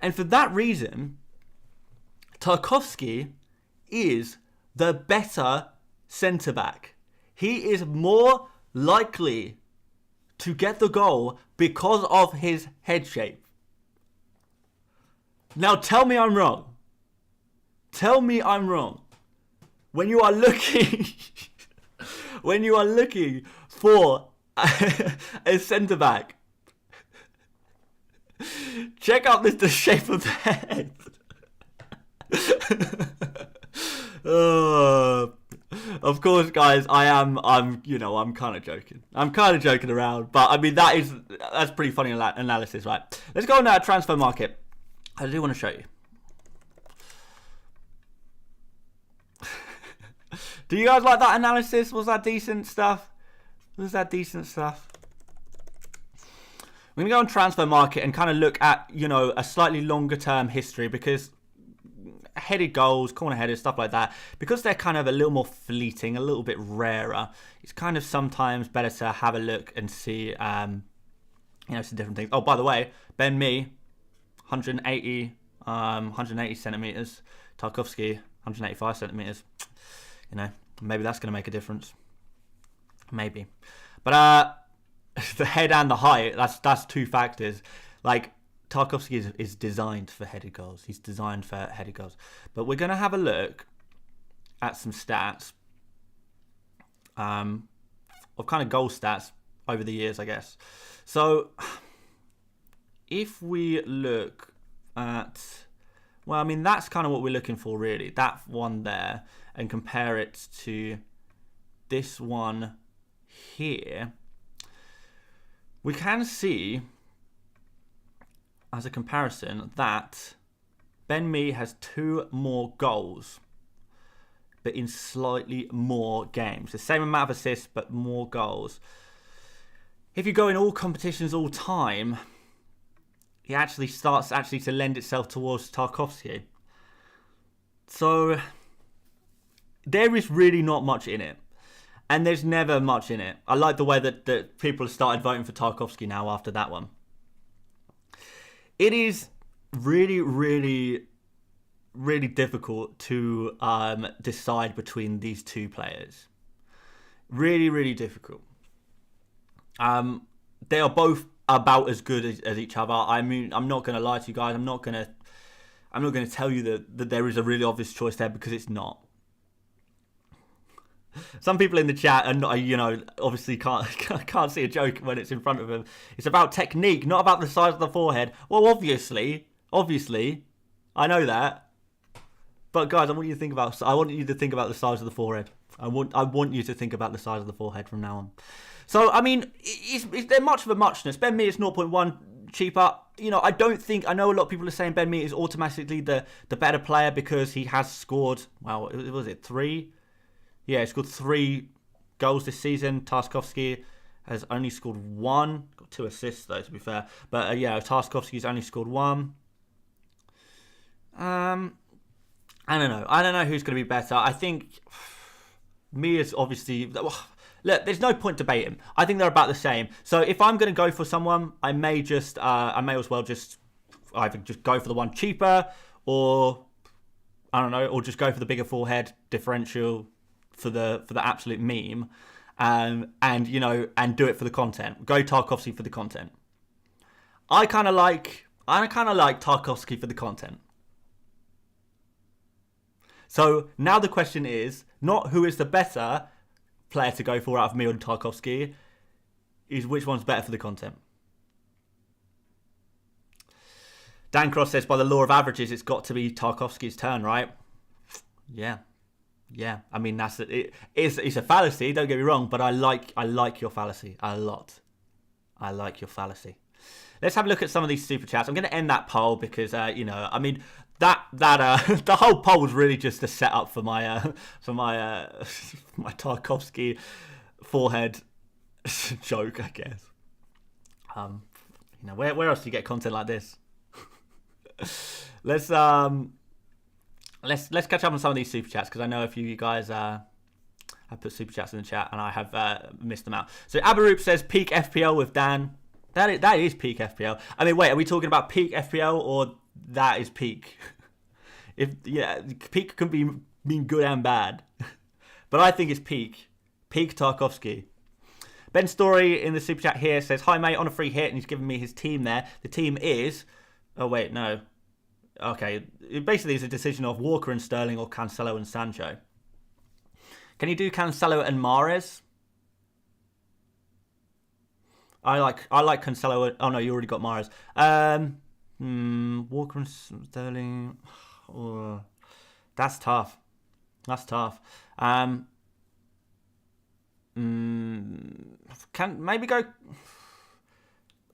And for that reason, Tarkowski is the better centre-back. He is more likely to get the goal because of his head shape. Now tell me I'm wrong. Tell me I'm wrong. When you are looking for a centre-back, check out the shape of the head. Of course, guys, I'm kind of joking. I'm kind of joking around, but I mean that's pretty funny analysis, right? Let's go on to transfer market. I do want to show you. Do you guys like that analysis? Was that decent stuff? We're gonna go on transfer market and kind of look at, you know, a slightly longer term history, because headed goals, corner headers, stuff like that, because they're kind of a little more fleeting, a little bit rarer, it's kind of sometimes better to have a look and see, some different things. Oh, by the way, Ben Mee, 180 centimetres, Tarkowski, 185 centimetres. You know, maybe that's going to make a difference. Maybe. But the head and the height, that's two factors. Like, Tarkowski is designed for headed goals. He's designed for headed goals. But we're going to have a look at some stats of kind of goal stats over the years, I guess. So if we look at, well, I mean, that's kind of what we're looking for, really. That one there, and compare it to this one here. We can see, as a comparison, that Ben Mee has 2 more goals but in slightly more games. The same amount of assists, but more goals. If you go in all competitions all time, it actually starts to lend itself towards Tarkowski. So there is really not much in it. And there's never much in it. I like the way that people have started voting for Tarkowski now after that one. It is really, really, really difficult to decide between these two players. Really, really difficult. They are both about as good as each other. I mean, I'm not going to lie to you guys. I'm not going to tell you that there is a really obvious choice there, because it's not. Some people in the chat are, obviously can't see a joke when it's in front of them. It's about technique, not about the size of the forehead. Well, obviously, I know that. But guys, I want you to think about the size of the forehead. I want you to think about the size of the forehead from now on. So, I mean, is there much of a muchness? Ben Mee is 0.1 cheaper. I know a lot of people are saying Ben Mee is automatically the better player because he has scored, well, was it 3? Yeah, he scored 3 goals this season. Tarkowski has only scored 1. Got 2 assists, though, to be fair. But, Tarkowski's only scored 1. I don't know. I don't know who's going to be better. I think Mee is obviously... Look, there's no point debating. I think they're about the same. So if I'm going to go for someone, I may as well just either just go for the one cheaper, or I don't know, or just go for the bigger forehead differential for the absolute meme, and do it for the content. Go Tarkowski for the content. I kind of like Tarkowski for the content. So now the question is not who is the better player to go for out of Mee and Tarkowski, is which one's better for the content. Dan Cross says, by the law of averages, it's got to be Tarkowski's turn, right? Yeah. I mean, it's a fallacy. Don't get me wrong, but I like your fallacy a lot. I like your fallacy. Let's have a look at some of these super chats. I'm going to end that poll because I mean that the whole poll was really just a setup for my my Tarkowski forehead joke, I guess. Where else do you get content like this? Let's catch up on some of these super chats, because I know a few of you guys have put super chats in the chat and I have missed them out. So Abaroop says peak FPL with Dan. That is peak FPL. I mean, wait, are we talking about peak FPL or that is peak? Peak can mean good and bad, but I think it's peak Tarkowski. Ben Story in the super chat here says, "Hi mate, on a free hit," and he's given me his team there. The team is, oh wait, no. Okay, it basically is a decision of Walker and Sterling or Cancelo and Sancho. Can you do Cancelo and Mahrez? I like Cancelo. Oh no, you already got Mahrez. Walker and Sterling. Oh, that's tough. Can maybe go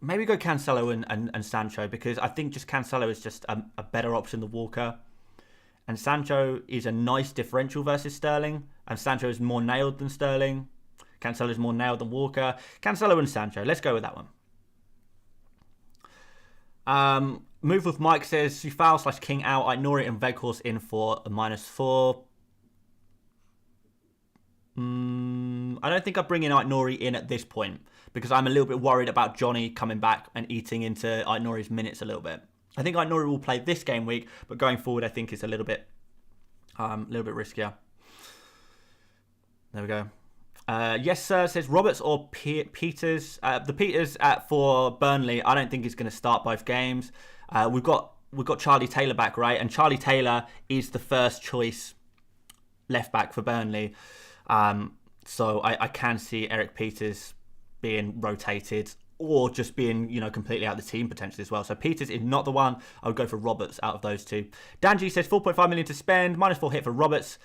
Cancelo and Sancho, because I think just Cancelo is just a better option than Walker, and Sancho is a nice differential versus Sterling, and Sancho is more nailed than Sterling. Cancelo is more nailed than Walker. Cancelo and Sancho. Let's go with that one. Move with Mike says, Sufal / King out. Aït-Nouri and Weghorst in for a -4. I don't think I'd bring in Aït-Nouri in at this point, because I'm a little bit worried about Johnny coming back and eating into Aït-Nouri's minutes a little bit. I think Aït-Nouri will play this game week, but going forward, I think it's a little bit riskier. There we go. Yes, sir, says Roberts or Peters. The Peters for Burnley, I don't think he's going to start both games. We've got Charlie Taylor back, right? And Charlie Taylor is the first choice left back for Burnley. So I can see Eric Peters being rotated, or just being, completely out of the team potentially as well. So Peters is not the one. I would go for Roberts out of those two. Danji says 4.5 million to spend, -4 hit for Roberts.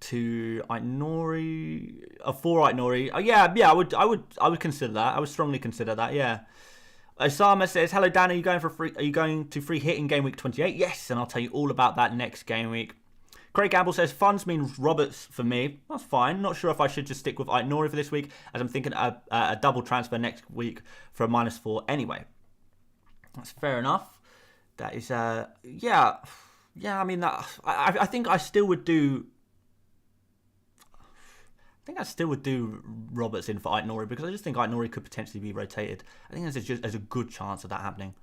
To Aït-Nouri, for Aït-Nouri. I would consider that. I would strongly consider that. Yeah. Osama says, "Hello Dan, are you going to free hit in game week 28?" Yes, and I'll tell you all about that next game week. Craig Gamble says, funds means Roberts for me. That's fine. Not sure if I should just stick with Aït-Nouri for this week, as I'm thinking a double transfer next week for a -4 anyway. That's fair enough. That is, yeah. I mean, I think I still would do... I still would do Roberts in for Aït-Nouri because I just think Aït-Nouri could potentially be rotated. I think there's a good chance of that happening.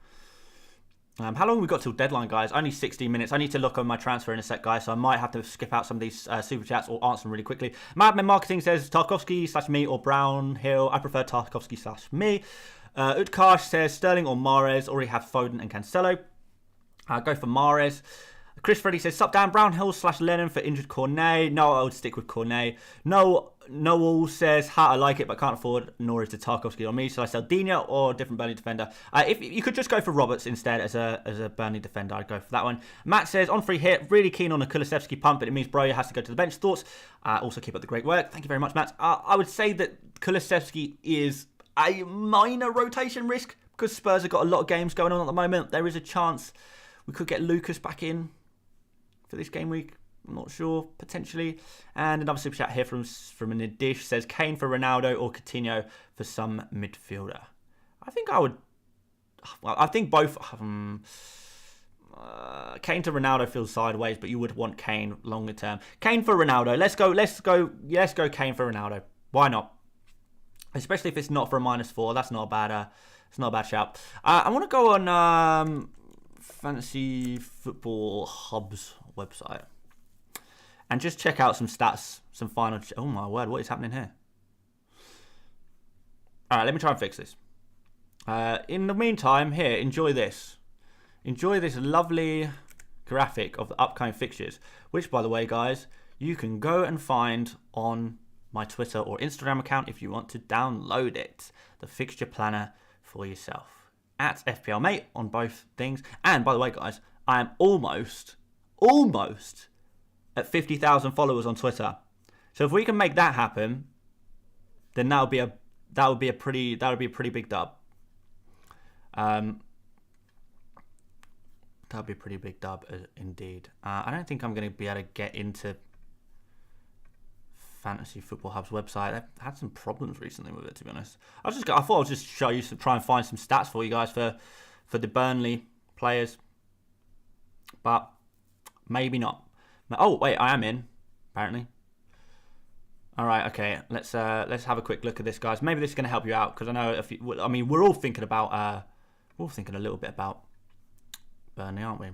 How long have we got till deadline, guys? Only 16 minutes. I need to look on my transfer in a sec, guys, so I might have to skip out some of these super chats or answer them really quickly. Madman Marketing says Tarkowski/me or Brownhill. I prefer Tarkowski/me. Utkarsh says Sterling or Mahrez. Already have Foden and Cancelo. Go for Mahrez. Chris Freddy says, sup Dan, Brownhill/Lennon for injured Cornet. No, I would stick with Cornet. Noel says, I like it, but can't afford Norris to Tarkowski or me. Shall I sell Dina or a different Burnley defender? If you could just go for Roberts instead as a Burnley defender, I'd go for that one. Matt says, on free hit, really keen on a Kulusevski pump, but it means Broja has to go to the bench. Thoughts? Also keep up the great work. Thank you very much, Matt. I would say that Kulusevski is a minor rotation risk because Spurs have got a lot of games going on at the moment. There is a chance we could get Lucas back in for this game week. I'm not sure, potentially. And another super chat here from Nadish says, Kane for Ronaldo or Coutinho for some midfielder. I think I would... Well, I think both... Kane to Ronaldo feels sideways, but you would want Kane longer term. Kane for Ronaldo. Let's go Kane for Ronaldo. Why not? Especially if it's not for a -4. That's not a bad... it's not a bad shout. I want to go on Fantasy Football Hub's website and just check out some stats, some final... Oh my word, what is happening here? All right, let me try and fix this. In the meantime, here, enjoy this. Enjoy this lovely graphic of the upcoming fixtures, which, by the way, guys, you can go and find on my Twitter or Instagram account if you want to download it. The fixture planner for yourself. At FPL Mate on both things. And, by the way, guys, I am almost at 50,000 followers on Twitter. So if we can make that happen, then that would be a pretty big dub. That would be a pretty big dub indeed. I don't think I'm going to be able to get into Fantasy Football Hub's website. I've had some problems recently with it, to be honest. I thought I'll just show you try and find some stats for you guys for the Burnley players, but maybe not. Oh wait, I am in apparently. All right, okay. Let's have a quick look at this, guys. Maybe this is going to help you out because I know we're all thinking about a little bit about Burnley, aren't we?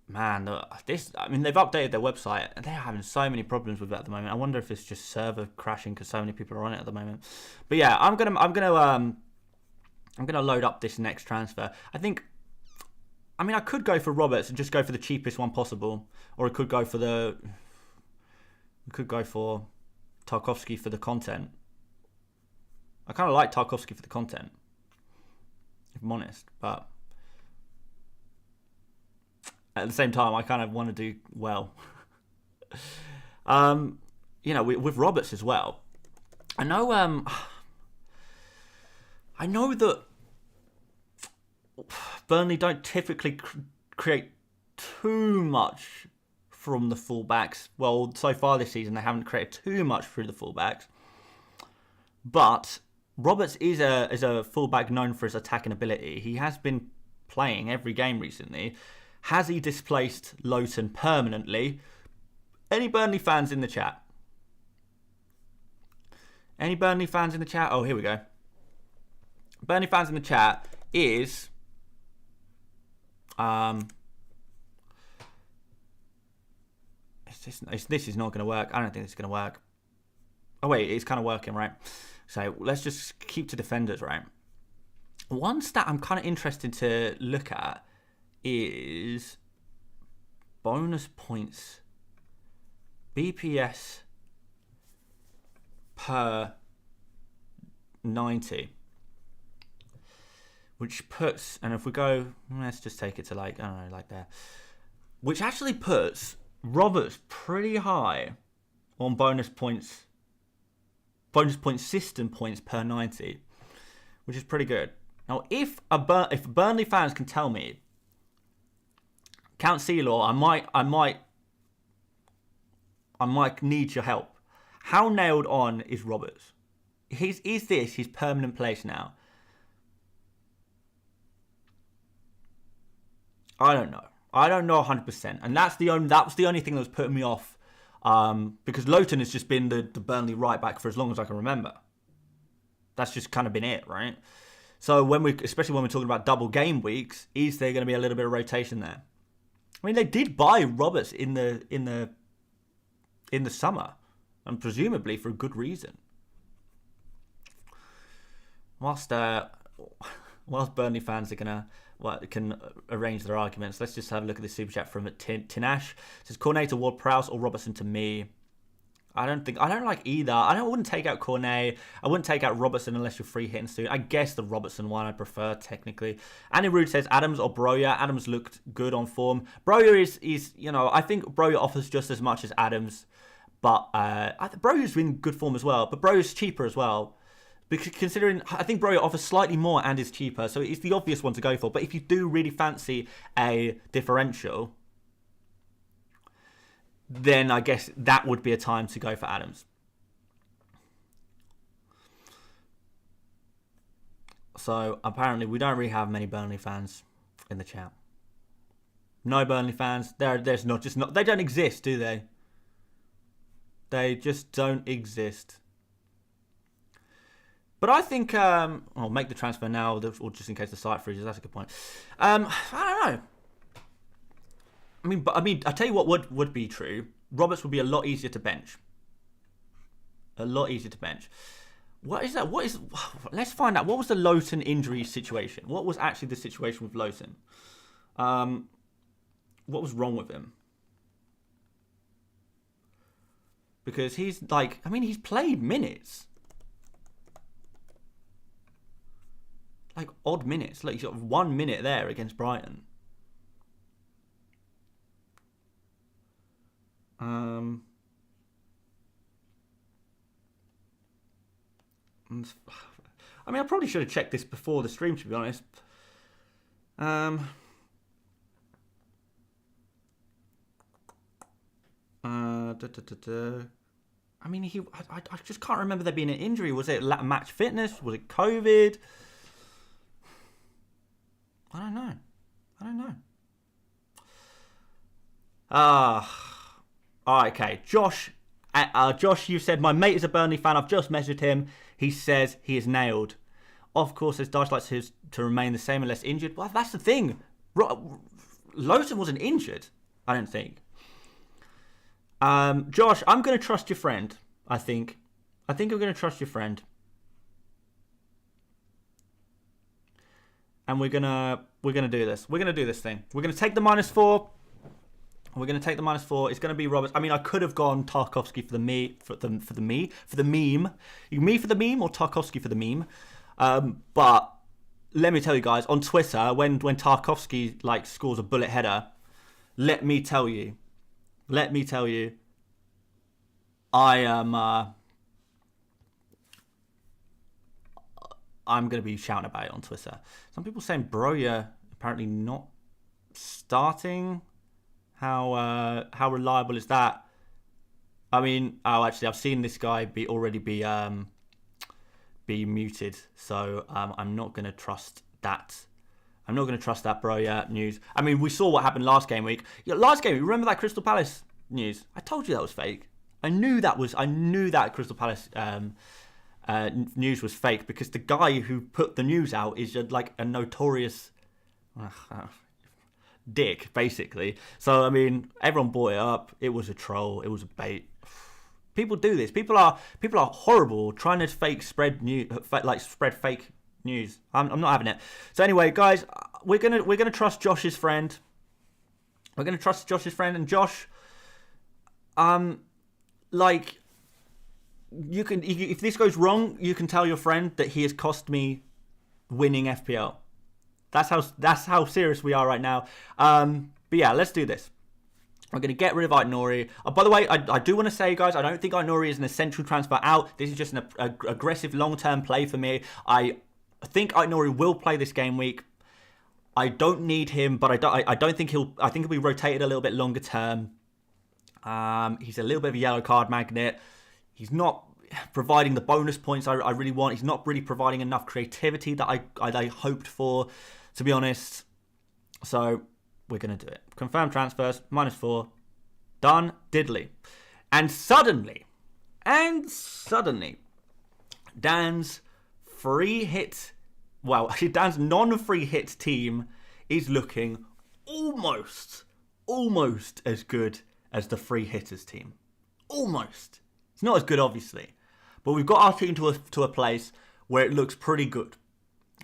Man, they've updated their website and they're having so many problems with it at the moment. I wonder if it's just server crashing because so many people are on it at the moment. But yeah, I'm gonna load up this next transfer. I could go for Roberts and just go for the cheapest one possible, or I could go for Tarkowski for the content. I kind of like Tarkowski for the content, if I'm honest, but at the same time, I kind of want to do well. With Roberts as well. I know that Burnley don't typically create too much from the fullbacks. Well, so far this season, they haven't created too much through the fullbacks. But Roberts is a fullback known for his attacking ability. He has been playing every game recently. Has he displaced Lowton permanently? Any Burnley fans in the chat? Any Burnley fans in the chat? Oh, here we go. Burnley fans in the chat is... This is not going to work. I don't think this is going to work. Oh, wait, it's kind of working, right? So let's just keep to defenders, right? One stat I'm kind of interested to look at is bonus points, BPS per 90, which puts, and if we go, let's just take it to like there, which actually puts Roberts pretty high on bonus points system points per 90, which is pretty good. Now, if Burnley fans can tell me Count Sealor, I might need your help. How nailed on is Roberts? Is this his permanent place now? I don't know. I don't know 100%, and that was the only thing that was putting me off, because Lowton has just been the Burnley right back for as long as I can remember. That's just kind of been it, right? So especially when we're talking about double game weeks, is there going to be a little bit of rotation there? I mean, they did buy Roberts in the summer, and presumably for a good reason. Whilst Burnley fans are can arrange their arguments, let's just have a look at the super chat from Tinash. It says Cornet to Ward-Prowse or Robertson to me. I don't like either. I wouldn't take out Cornet. I wouldn't take out Robertson unless you're free hitting soon. I guess the Robertson one I prefer technically. Andy Rude says Adams or Broja. Adams looked good on form. Broja is I think Broja offers just as much as Adams, but Broja's in good form as well. But Broja's cheaper as well. Because considering, I think Broja offers slightly more and is cheaper, so it's the obvious one to go for. But if you do really fancy a differential, then I guess that would be a time to go for Adams. So apparently we don't really have many Burnley fans in the chat. No Burnley fans. There's not. They don't exist, do they? They just don't exist. But I think I'll make the transfer now, or just in case the site freezes. That's a good point. I don't know. I mean, I tell you what would be true. Roberts would be a lot easier to bench. A lot easier to bench. What is that? Let's find out. What was the Lowton injury situation? What was actually the situation with Lowton? What was wrong with him? Because he's played minutes. Like odd minutes. Like he's got 1 minute there against Brighton. I mean, I probably should have checked this before the stream, to be honest. I mean, I just can't remember there being an injury. Was it match fitness? Was it COVID? I don't know. Okay. Josh, you said, my mate is a Burnley fan. I've just messaged him. He says he is nailed. Of course, his Dash likes his to remain the same unless injured. Well, that's the thing. Lowton wasn't injured, I don't think. Josh, I'm going to trust your friend, I think. I'm going to trust your friend. And we're gonna do this. We're gonna do this thing. We're gonna take the -4. We're gonna take the -4. It's gonna be Roberts. I mean, I could have gone Tarkowski for the meme. Me for the meme or Tarkowski for the meme. But let me tell you guys, on Twitter, when Tarkowski scores a bullet header, let me tell you, I am. I'm going to be shouting about it on Twitter. Some people saying Broja apparently not starting. How reliable is that? I mean, actually, I've seen this guy already be muted, so I'm not going to trust that. I'm not going to trust that Broja news. I mean, we saw what happened last game week. Remember that Crystal Palace news? I told you that was fake. I knew that Crystal Palace news was fake because the guy who put the news out is a notorious dick, basically. So I mean, everyone bought it up. It was a troll. It was a bait. People do this. People are horrible trying to spread fake news. I'm not having it. So anyway, guys, we're gonna trust Josh's friend. We're gonna trust Josh's friend, and Josh, you can, if this goes wrong, you can tell your friend that he has cost me winning FPL. That's how serious we are right now. But yeah, let's do this. We're going to get rid of Aït-Nouri. By the way, I do want to say, guys, I don't think Aït-Nouri is an essential transfer out. This is just an aggressive long-term play for me. I think Aït-Nouri will play this game week. I don't need him, but I don't think I think he'll be rotated a little bit longer term. He's a little bit of a yellow card magnet. He's not providing the bonus points I really want. He's not really providing enough creativity that I hoped for, to be honest. So we're going to do it. Confirm transfers, -4. Done, diddly. And suddenly, Dan's free hit, well, actually Dan's non-free hit team is looking almost as good as the free hitters team. Almost. It's not as good, obviously. But we've got our team to a place where it looks pretty good.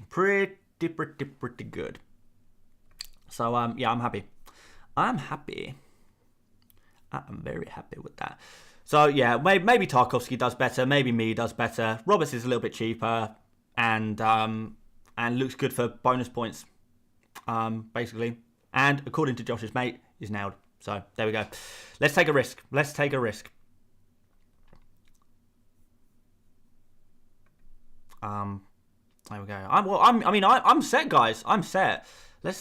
Pretty good. So, yeah, I'm happy. I'm very happy with that. So, yeah, maybe Tarkovsky does better. Maybe me does better. Roberts is a little bit cheaper. And looks good for bonus points, basically. And according to Josh's mate, is nailed. So, there we go. Let's take a risk. There we go. I'm set, guys. I'm set. Let's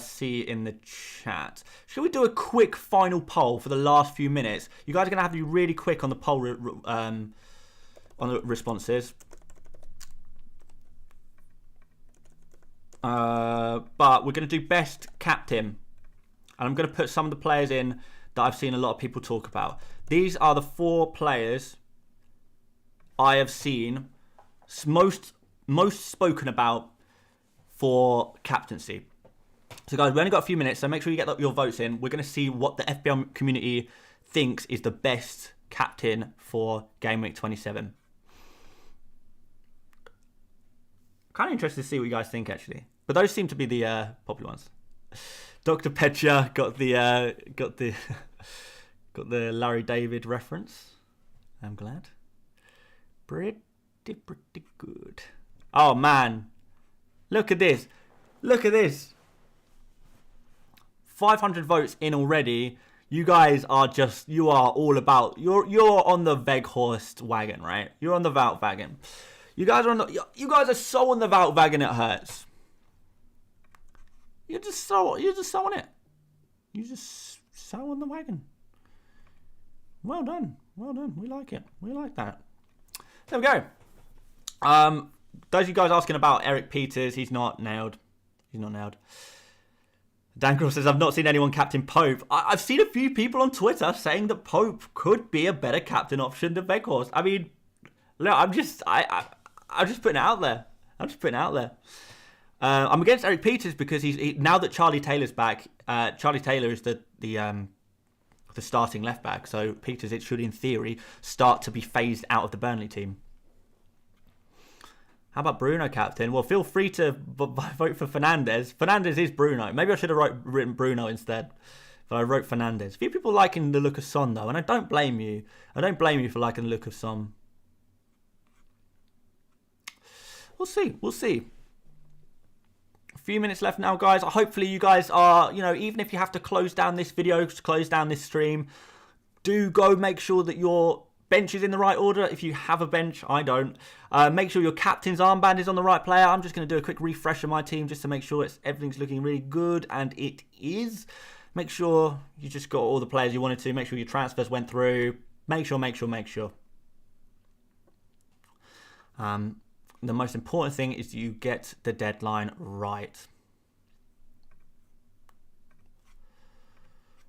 see in the chat. Shall we do a quick final poll for the last few minutes? You guys are gonna have to be really quick on the poll on the responses. But we're gonna do best captain, and I'm gonna put some of the players in that I've seen a lot of people talk about. These are the 4 players I have seen most spoken about for captaincy. So guys, we only got a few minutes, so make sure you get your votes in. We're going to see what the FPL community thinks is the best captain for Gameweek 27. Kind of interested to see what you guys think, actually. But those seem to be the popular ones. Dr. Pecha got the Larry David reference. I'm glad. Pretty good. Oh man, look at this. 500 votes in already. You guys are you are all about, you're on the Weghorst wagon, right? You're on the Wout wagon. You guys are so on the Wout wagon it hurts. You're just so on it. You're just so on the wagon. Well done. We like it. We like that. There we go. Those of you guys asking about Eric Peters, he's not nailed. Dan Cross says, I've not seen anyone captain Pope. I've seen a few people on Twitter saying that Pope could be a better captain option than Weghorst. I mean, look, I'm just putting it out there. I'm against Eric Peters because now that Charlie Taylor's back, Charlie Taylor is the starting left back. So Peters, it should in theory start to be phased out of the Burnley team. How about Bruno captain? Well, feel free to vote for Fernandes. Fernandes is Bruno. Maybe I should have written Bruno instead. But I wrote Fernandes. A few people liking the look of Son though, and I don't blame you. I don't blame you for liking the look of Son. We'll see. A few minutes left now, guys. Hopefully you guys are, even if you have to close down this video, close down this stream, do go make sure that your bench is in the right order. If you have a bench, I don't. Make sure your captain's armband is on the right player. I'm just going to do a quick refresh of my team just to make sure everything's looking really good, and it is. Make sure you just got all the players you wanted to. Make sure your transfers went through. Make sure. The most important thing is you get the deadline right.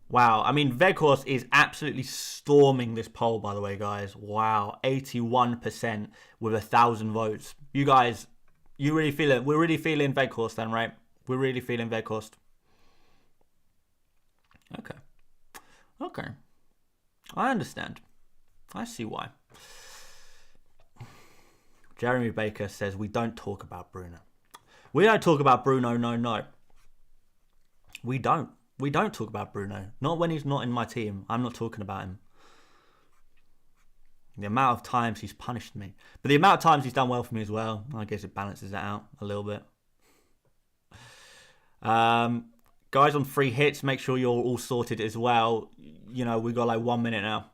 Wow, I mean, Weghorst is absolutely storming this poll, by the way, guys. Wow, 81% with 1,000 votes. You guys, we're really feeling Weghorst then, right? We're really feeling Weghorst. Okay. I understand. I see why. Jeremy Baker says, we don't talk about Bruno. We don't talk about Bruno, no. We don't talk about Bruno. Not when he's not in my team. I'm not talking about him. The amount of times he's punished me. But the amount of times he's done well for me as well, I guess it balances that out a little bit. Guys on free hits, make sure you're all sorted as well. We've got like 1 minute now.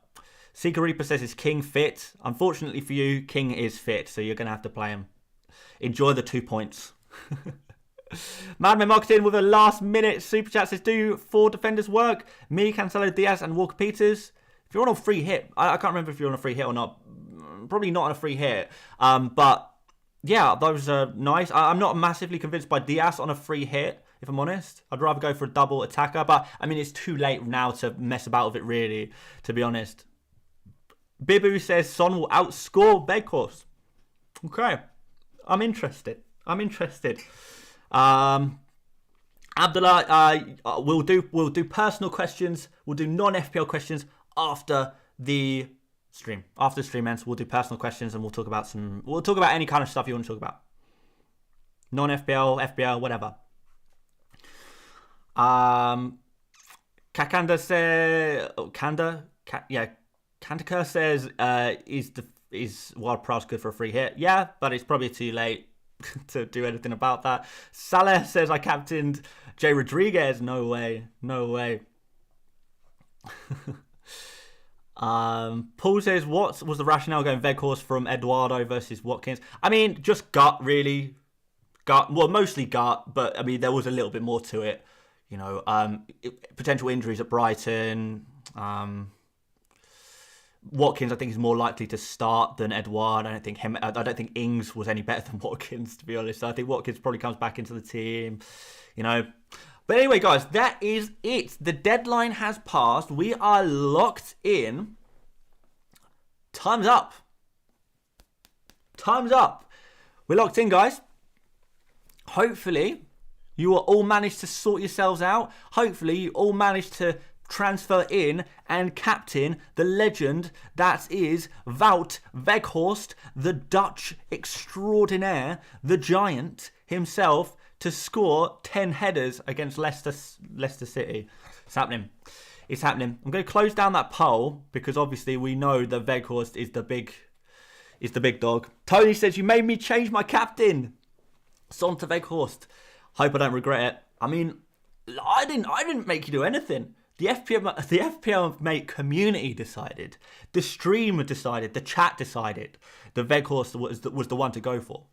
Seeker Reaper says, is King fit? Unfortunately for you, King is fit, so you're going to have to play him. Enjoy the 2 points. Madman Marketing with a last minute super chat says, do 4 defenders work? Me, Cancelo, Diaz and Walker Peters. If you're on a free hit, I can't remember if you're on a free hit or not. Probably not on a free hit. But yeah, those are nice. I'm not massively convinced by Diaz on a free hit, if I'm honest. I'd rather go for a double attacker. But I mean, it's too late now to mess about with it, really, to be honest. Bibu says Son will outscore Weghorst. Okay. I'm interested. Abdullah, we'll do personal questions. We'll do non-FPL questions after the stream. After the stream ends, we'll do personal questions and we'll talk about any kind of stuff you want to talk about. Non-FPL, FPL, whatever. Kakanda says, Kandaka says, is Wild Prowse good for a free hit? Yeah, but it's probably too late to do anything about that. Saleh says, I captained Jay Rodriguez. No way. Paul says, what was the rationale going Weghorst from Eduardo versus Watkins? I mean, just gut, really. Well, mostly gut, but I mean, there was a little bit more to it. You know, potential injuries at Brighton. Watkins, I think, is more likely to start than Edouard. I don't think Ings was any better than Watkins, to be honest. I think Watkins probably comes back into the team, you know. But anyway, guys, that is it. The deadline has passed. We are locked in. Time's up. We're locked in, guys. Hopefully, you will all manage to sort yourselves out. Hopefully, you all managed to transfer in and captain the legend that is Wout Weghorst, the Dutch extraordinaire, the giant himself, to score 10 headers against Leicester City. It's happening. I'm going to close down that poll because obviously we know that Weghorst is the big dog. Tony says, you made me change my captain. Son to Weghorst. Hope I don't regret it. I mean, I didn't make you do anything. The FPL Mate community decided. The stream decided. The chat decided. The Weghorst was the one to go for.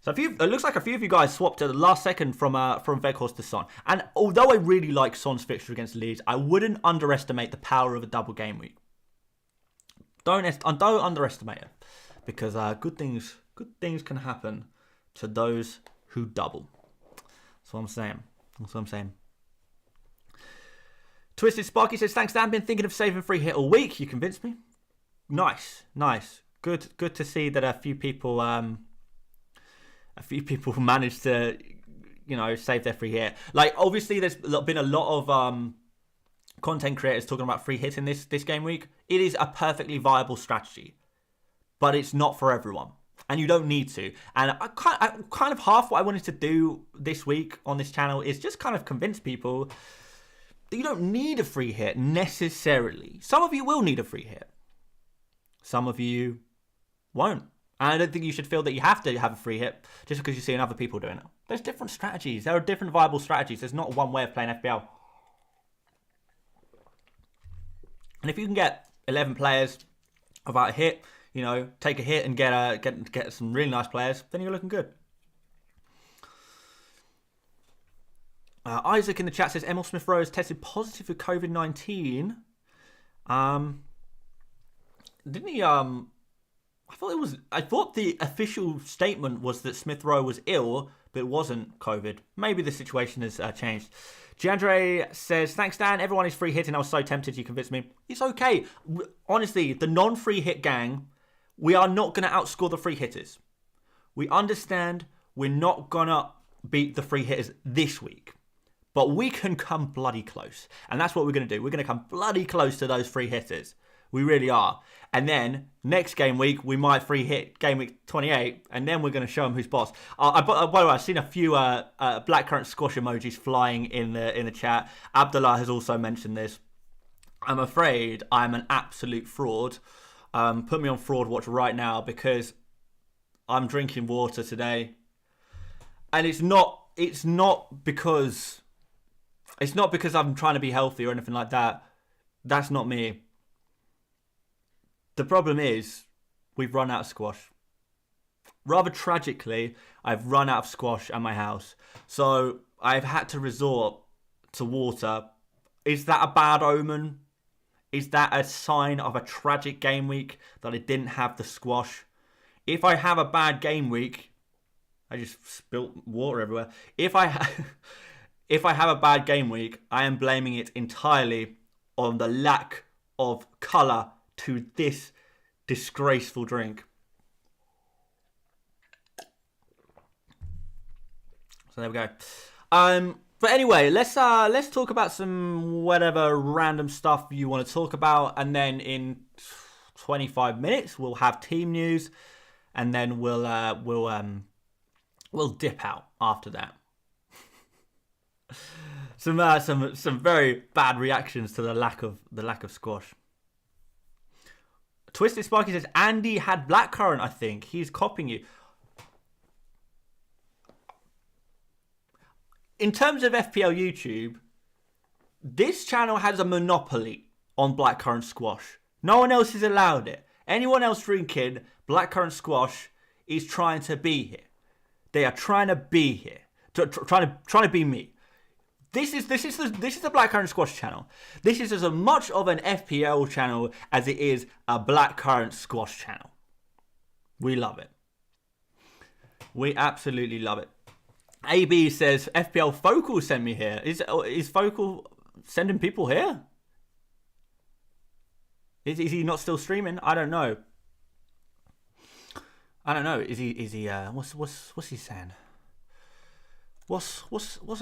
So it looks like a few of you guys swapped at the last second from Weghorst to Son. And although I really like Son's fixture against Leeds, I wouldn't underestimate the power of a double game week. Don't underestimate it, because good things can happen to those who double. That's what I'm saying. Twisted Sparky says, thanks, Dan. Been thinking of saving free hit all week. You convinced me. Nice. Good to see that a few people managed to, you know, save their free hit. Like, obviously, there's been a lot of content creators talking about free hits in this game week. It is a perfectly viable strategy, but it's not for everyone, and you don't need to. And I kind of half what I wanted to do this week on this channel is just kind of convince people that you don't need a free hit necessarily. Some of you will need a free hit. Some of you won't. And I don't think you should feel that you have to have a free hit just because you're seeing other people doing it. There's different strategies. There are different viable strategies. There's not one way of playing FPL. And if you can get 11 players without a hit, you know, take a hit and get some really nice players, then you're looking good. Isaac in the chat says Emil Smith-Rowe has tested positive for COVID-19. Didn't he? I thought the official statement was that Smith-Rowe was ill, but it wasn't COVID. Maybe the situation has changed. Giandre says, thanks, Dan. Everyone is free hitting. I was so tempted. You convinced me. It's okay. Honestly, the non-free hit gang, we are not going to outscore the free hitters. We understand we're not going to beat the free hitters this week. But we can come bloody close. And that's what we're going to do. We're going to come bloody close to those free hitters. We really are. And then next game week, we might free hit game week 28. And then we're going to show them who's boss. By the way, I've seen a few blackcurrant squash emojis flying in the chat. Abdullah has also mentioned this. I'm afraid I'm an absolute fraud. Put me on fraud watch right now because I'm drinking water today. And it's not because I'm trying to be healthy or anything like that. That's not me. The problem is we've run out of squash. rather tragically, I've run out of squash at my house. So I've had to resort to water. Is that a bad omen? Is that a sign of a tragic game week that I didn't have the squash? If I have a bad game week, I just spilt water everywhere. If I have a bad game week, I am blaming it entirely on the lack of colour to this disgraceful drink. So there we go. But anyway, let's talk about some whatever random stuff you want to talk about, and then in 25 minutes we'll have team news, and then we'll dip out after that. some very bad reactions to the lack of squash. Twisted Sparky says Andy had blackcurrant. I think he's copying you. In terms of FPL YouTube, this channel has a monopoly on blackcurrant squash. No one else is allowed it. Anyone else drinking blackcurrant squash is trying to be here. They are trying to be here, trying to be me. This is the blackcurrant squash channel. This is as much of an FPL channel as it is a blackcurrant squash channel. We love it. We absolutely love it. AB says FPL Focal sent me here. Is Focal sending people here? Is he not still streaming? I don't know. Is he what's he saying? What's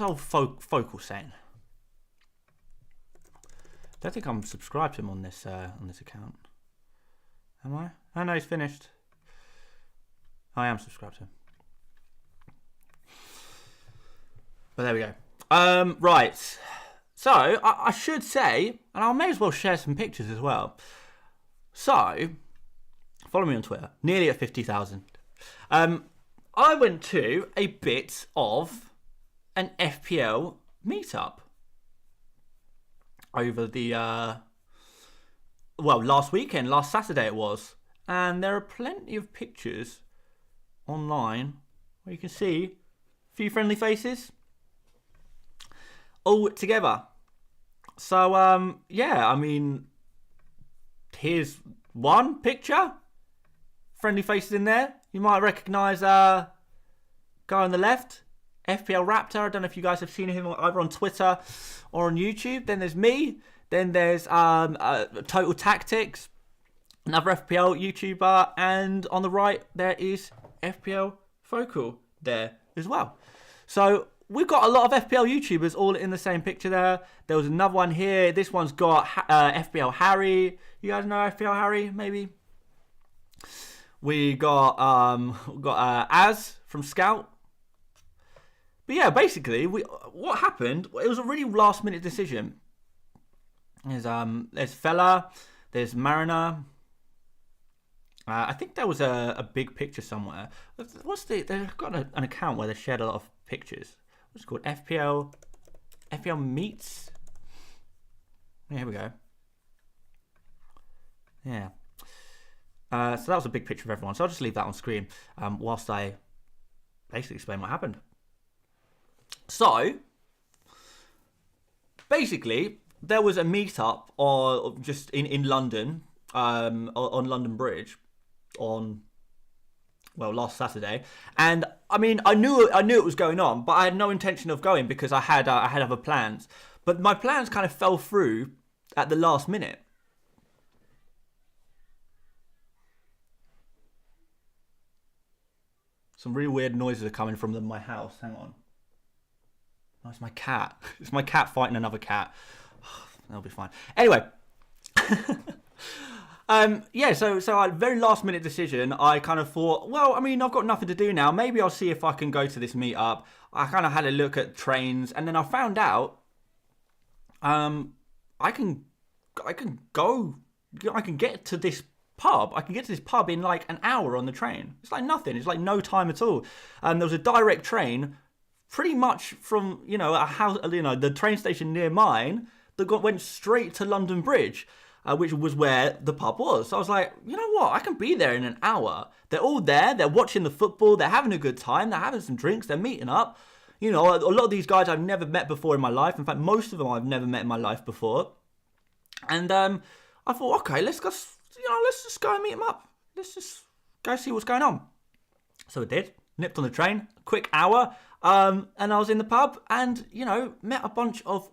old Focal saying? Don't think I'm subscribed to him on this account. Am I? Oh no, he's finished. I am subscribed to him. But there we go. Right. So, I should say, and I may as well share some pictures as well. So, follow me on Twitter. Nearly at 50,000. I went to a bit of an FPL meetup over the, last weekend, last Saturday it was. And there are plenty of pictures online where you can see a few friendly faces all together. So, yeah, I mean, here's one picture. Friendly faces in there. You might recognise guy on the left, FPL Raptor. I don't know if you guys have seen him either on Twitter or on YouTube. Then there's me. Then there's Total Tactics, another FPL YouTuber. And on the right, there is FPL Focal there as well. So we've got a lot of FPL YouTubers all in the same picture there. There was another one here. This one's got FPL Harry. You guys know FPL Harry, maybe? We got Az from Scout. But yeah, basically, what happened, it was a really last minute decision. There's Fella, there's Mariner. I think there was a big picture somewhere. They've got an account where they shared a lot of pictures. What's it called? FPL Meets? Yeah, here we go. Yeah. So that was a big picture of everyone. So I'll just leave that on screen whilst I basically explain what happened. So, basically, there was a meetup just in London, on London Bridge, last Saturday. And I mean, I knew it was going on, but I had no intention of going because I had other plans. But my plans kind of fell through at the last minute. Some really weird noises are coming from my house. Hang on. Oh, it's my cat. It's my cat fighting another cat. That'll be fine. Anyway. So a very last minute decision. I kind of thought, well, I mean, I've got nothing to do now. Maybe I'll see if I can go to this meetup. I kind of had a look at trains, and then I found out I can get to this pub. I can get to this pub in like an hour on the train. It's like nothing. It's like no time at all. And there was a direct train pretty much from, a house, the train station near mine that went straight to London Bridge. which was where the pub was. So I was like, you know what? I can be there in an hour. They're all there. They're watching the football. They're having a good time. They're having some drinks. They're meeting up. You know, a lot of these guys I've never met before in my life. In fact, most of them I've never met in my life before. And I thought, okay, let's just go and meet them up. Let's just go see what's going on. So I did. Nipped on the train. Quick hour. And I was in the pub and, you know, met a bunch of,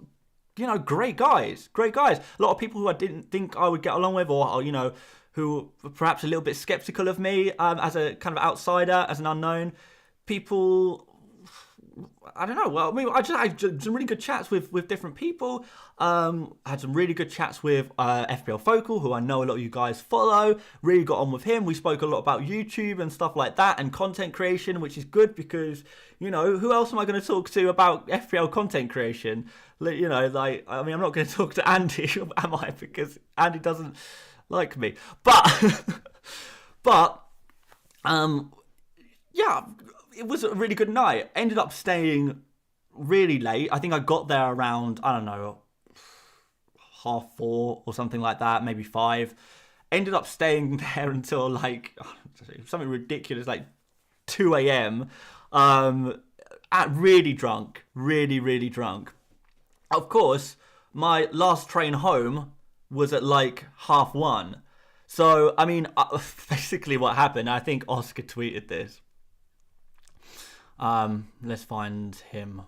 you know, great guys. A lot of people who I didn't think I would get along with, or you know, who were perhaps a little bit skeptical of me as a kind of outsider, as an unknown. People, I don't know. Well, I mean, I had some really good chats with different people. Had some really good chats with FPL Focal, who I know a lot of you guys follow. Really got on with him. We spoke a lot about YouTube and stuff like that, and content creation, which is good because, you know, who else am I going to talk to about FPL content creation? You know, like, I mean, I'm not going to talk to Andy, am I? Because Andy doesn't like me. But, yeah, it was a really good night. Ended up staying really late. I think I got there around, I don't know, 4:30 or something like that, maybe 5. Ended up staying there until like something ridiculous, like 2 a.m. Really drunk, really drunk. Of course, my last train home was at like 1:30. So, I mean, basically what happened, I think Oscar tweeted this. Let's find him.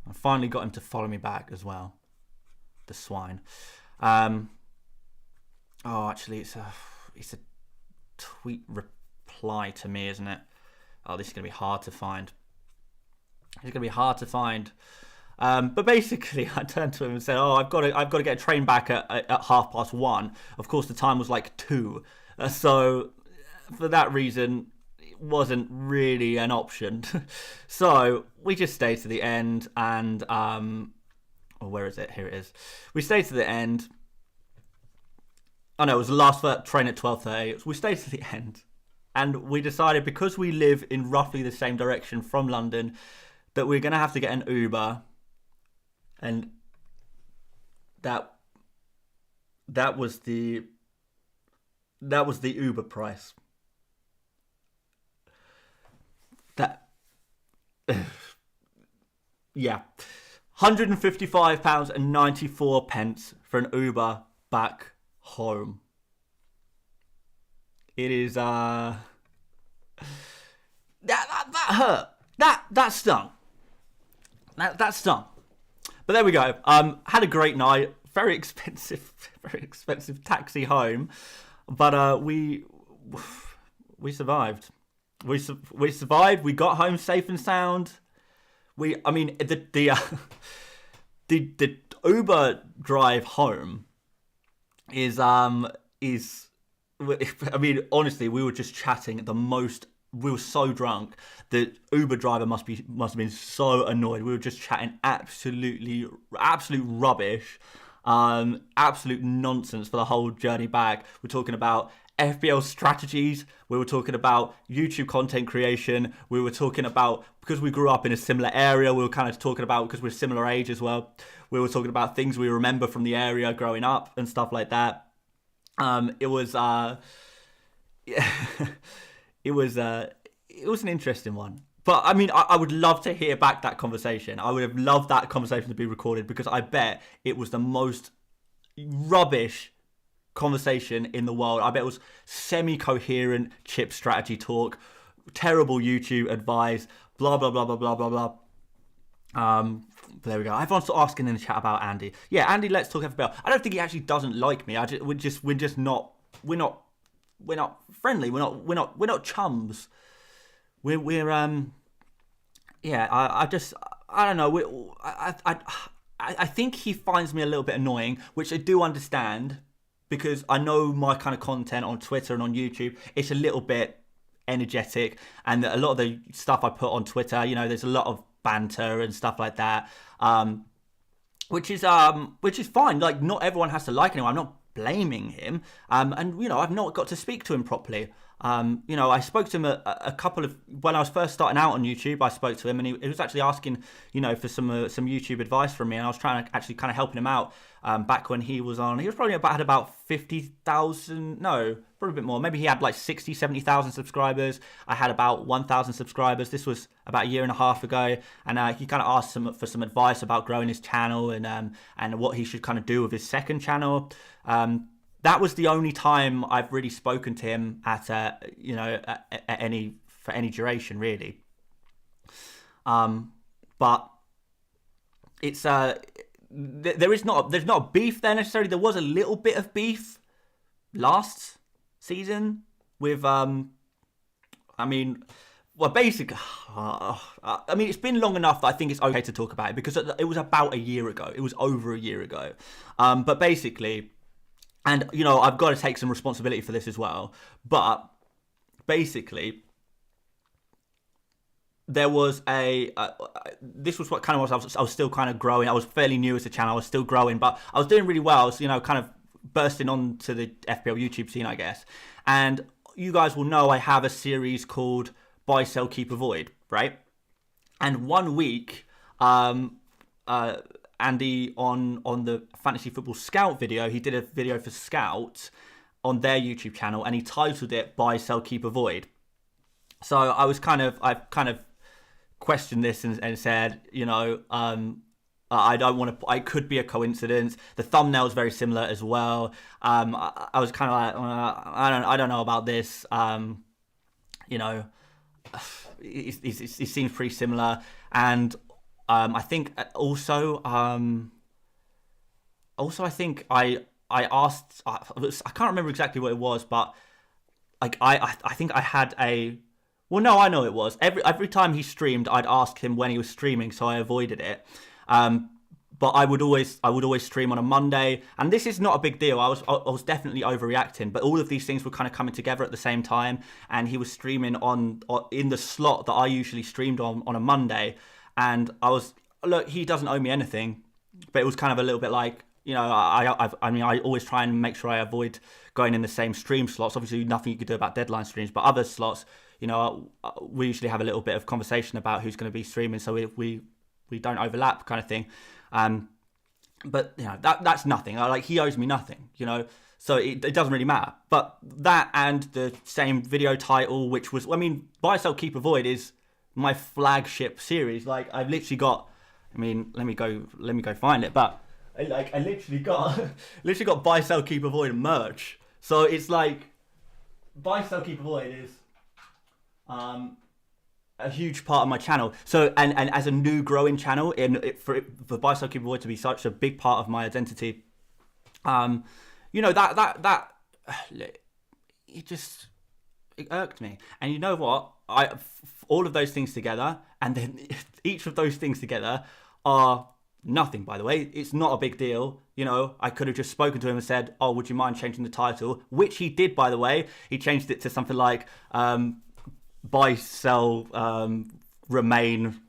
I finally got him to follow me back as well. The swine. Actually, it's a tweet reply to me, isn't it? Oh, this is gonna be hard to find. But basically, I turned to him and said, "Oh, I've got to get a train back at 1:30. Of course, the time was like 2. So for that reason, it wasn't really an option. So we just stayed to the end, and where is it? Here it is. We stayed to the end. Oh no, it was the last train at 12:30. So we stayed to the end, and we decided, because we live in roughly the same direction from London, that we're gonna have to get an Uber, and that was the Uber price. Yeah, £155.94 for an Uber back home. It is that hurt. That stung. That stung. But there we go. Had a great night. Very expensive taxi home, but we survived. We survived. We got home safe and sound. The Uber drive home is honestly, we were just chatting at the most. We were so drunk. The Uber driver must have been so annoyed. We were just chatting absolute rubbish, absolute nonsense for the whole journey back. We're talking about FPL strategies. We were talking about YouTube content creation. We were talking about, because we grew up in a similar area, we were kind of talking about, because we're similar age as well, we were talking about things we remember from the area growing up and stuff like that. It was an interesting one. But I mean, I would love to hear back that conversation. I would have loved that conversation to be recorded, because I bet it was the most rubbish conversation in the world. I bet it was semi-coherent chip strategy talk, terrible YouTube advice, blah blah blah blah blah blah blah. There we go. Everyone's asking in the chat about Andy. Yeah, Andy, let's talk FPL. I don't think he actually doesn't like me. We're just not friendly. We're not chums. I don't know. I think he finds me a little bit annoying, which I do understand, because I know my kind of content on Twitter and on YouTube, it's a little bit energetic, and a lot of the stuff I put on Twitter, you know, there's a lot of banter and stuff like that, which is fine. Like, not everyone has to like anyone. I'm not blaming him, and you know, I've not got to speak to him properly. I spoke to him a couple of when I was first starting out on YouTube. I spoke to him, and he was actually asking, for some YouTube advice from me, and I was trying to actually kind of helping him out back when he was on. He was probably had about 50,000, no, probably a bit more. Maybe he had like 60, 70,000 subscribers. I had about 1,000 subscribers. This was about a year and a half ago, and he kind of asked for some advice about growing his channel and what he should kind of do with his second channel. That was the only time I've really spoken to him for any duration, really. But it's there's not a beef there necessarily. There was a little bit of beef last season with basically, it's been long enough that I think it's okay to talk about it because it was about a year ago. It was over a year ago. But basically. And, I've got to take some responsibility for this as well. But basically, there was this was what kind of was, I was still kind of growing. I was fairly new as a channel. I was still growing, but I was doing really well. I was, kind of bursting onto the FPL YouTube scene, I guess. And you guys will know I have a series called Buy, Sell, Keep, Avoid, right? And one week, Andy on the Fantasy Football Scout video, he did a video for Scout on their YouTube channel, and he titled it "Buy, Sell, Keep, Avoid." So I kind of questioned this and said, I don't want to. It could be a coincidence. The thumbnail is very similar as well. I was kind of like, I don't know about this. It seems pretty similar, and. I think also I think I asked, I can't remember exactly what it was, but like I think I had well, no, I know it was every time he streamed, I'd ask him when he was streaming, so I avoided it. But I would always stream on a Monday, and this is not a big deal. I was definitely overreacting, but all of these things were kind of coming together at the same time, and he was streaming in the slot that I usually streamed on a Monday. And he doesn't owe me anything, but it was kind of a little bit like, I always try and make sure I avoid going in the same stream slots. Obviously, nothing you could do about deadline streams, but other slots, we usually have a little bit of conversation about who's going to be streaming, so we don't overlap, kind of thing. But that's nothing. He owes me nothing, so it doesn't really matter. But that and the same video title, which was, Buy, Sell, Keep, Avoid is my flagship series. I've literally got, let me go find it, but I literally got Buy, Sell, Keep, Avoid merch. So it's Buy, Sell, Keep, Avoid is a huge part of my channel. So and as a new growing channel, for Buy, Sell, Keep, Avoid to be such a big part of my identity, that it irked me. And you know what? All of those things together, and then each of those things together are nothing, by the way. It's not a big deal. I could have just spoken to him and said, oh, would you mind changing the title? Which he did, by the way. He changed it to something like Buy, Sell, Remain,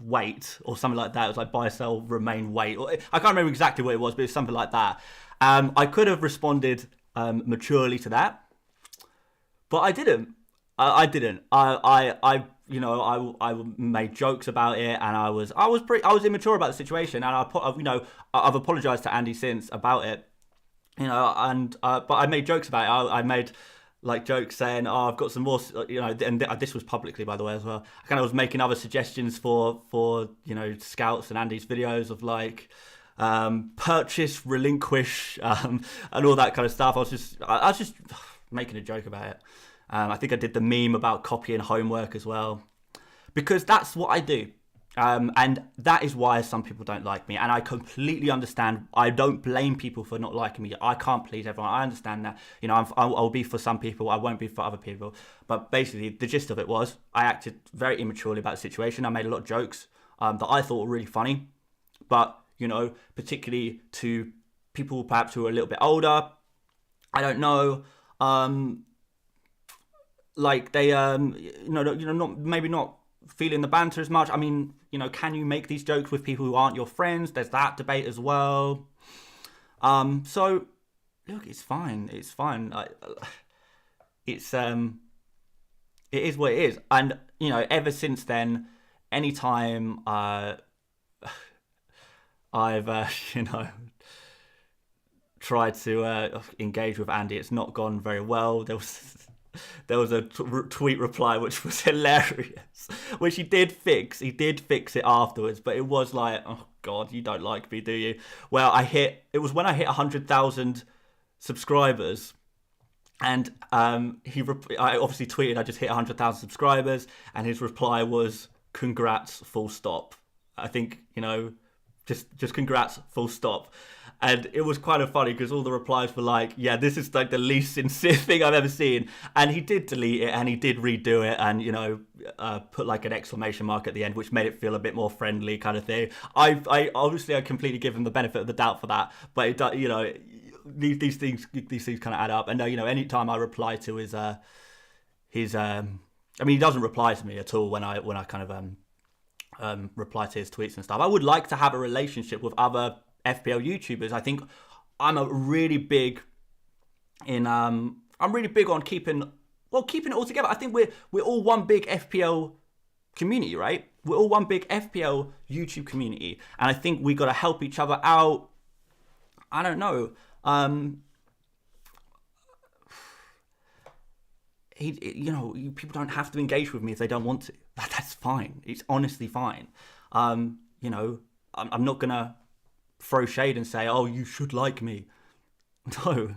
Wait, or something like that. It was like Buy, Sell, Remain, Wait. I can't remember exactly what it was, but it's something like that. I could have responded maturely to that, but I didn't. I didn't. I made jokes about it, and I was immature about the situation, and I've apologized to Andy since about it, but I made jokes about it. I made jokes saying, "Oh, I've got some more," and this was publicly, by the way, as well. I kind of was making other suggestions for Scouts and Andy's videos of purchase, relinquish, and all that kind of stuff. I was just making a joke about it. I think I did the meme about copying homework as well, because that's what I do. And that is why some people don't like me. And I completely understand. I don't blame people for not liking me. I can't please everyone. I understand that. I'll be for some people. I won't be for other people. But basically, the gist of it was I acted very immaturely about the situation. I made a lot of jokes that I thought were really funny. But, particularly to people perhaps who are a little bit older, I don't know, they, not feeling the banter as much. Can you make these jokes with people who aren't your friends? There's that debate as well. So look, it's fine. It's fine. It's it is what it is. And ever since then, anytime I've tried to engage with Andy, it's not gone very well. There was a tweet reply which was hilarious, which he did fix. He did fix it afterwards, but it was like, oh God, you don't like me, do you? Well, it was when I hit 100,000 subscribers, and I obviously tweeted I just hit 100,000 subscribers, and his reply was, congrats, full stop. I think, just congrats, full stop. And it was kind of funny because all the replies were like, yeah, this is like the least sincere thing I've ever seen. And he did delete it and he did redo it and, put like an exclamation mark at the end, which made it feel a bit more friendly kind of thing. I obviously completely give him the benefit of the doubt for that. But, these things kind of add up. And, any time I reply to his he doesn't reply to me at all when I kind of reply to his tweets and stuff. I would like to have a relationship with other FPL YouTubers. I think I'm really big on keeping it all together. I think we're all one big FPL community, right? We're all one big FPL YouTube community, and I think we got to help each other out. I don't know. People don't have to engage with me if they don't want to. That's fine. It's honestly fine. I'm not gonna throw shade and say, oh, you should like me. No,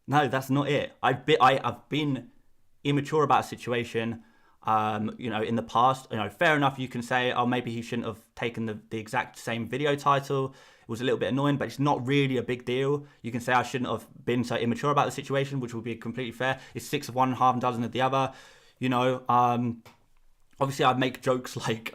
that's not it. I've been immature about a situation, in the past. Fair enough, you can say, oh, maybe he shouldn't have taken the exact same video title. It was a little bit annoying, but it's not really a big deal. You can say I shouldn't have been so immature about the situation, which would be completely fair. It's 6 of one, half a dozen of the other. Obviously I make jokes like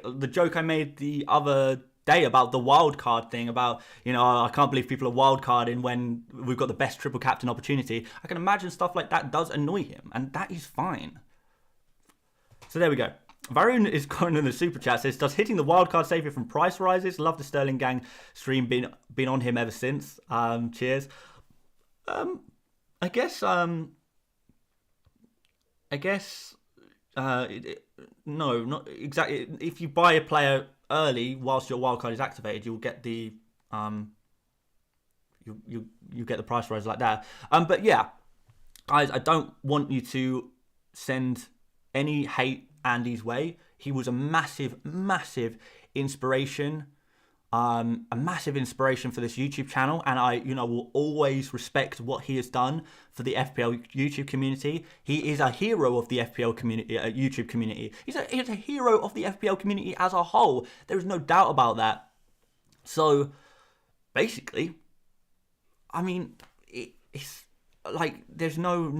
the joke I made the other day about the wild card thing, about I can't believe people are wild carding when we've got the best triple captain opportunity. I can imagine stuff like that does annoy him, and that is fine. So there we go. Varun is going in the super chat, says, does hitting the wild card save you from price rises? Love the Sterling Gang stream, been on him ever since. Cheers. I guess no, not exactly. If you buy a player early whilst your wildcard is activated, you'll get the you get the price rise like that. But yeah, guys, I don't want you to send any hate Andy's way. He was a massive inspiration. A massive inspiration for this YouTube channel, and I, will always respect what he has done for the FPL YouTube community. He is a hero of the FPL community, YouTube community. He's a hero of the FPL community as a whole. There is no doubt about that. So, basically, it's like there's no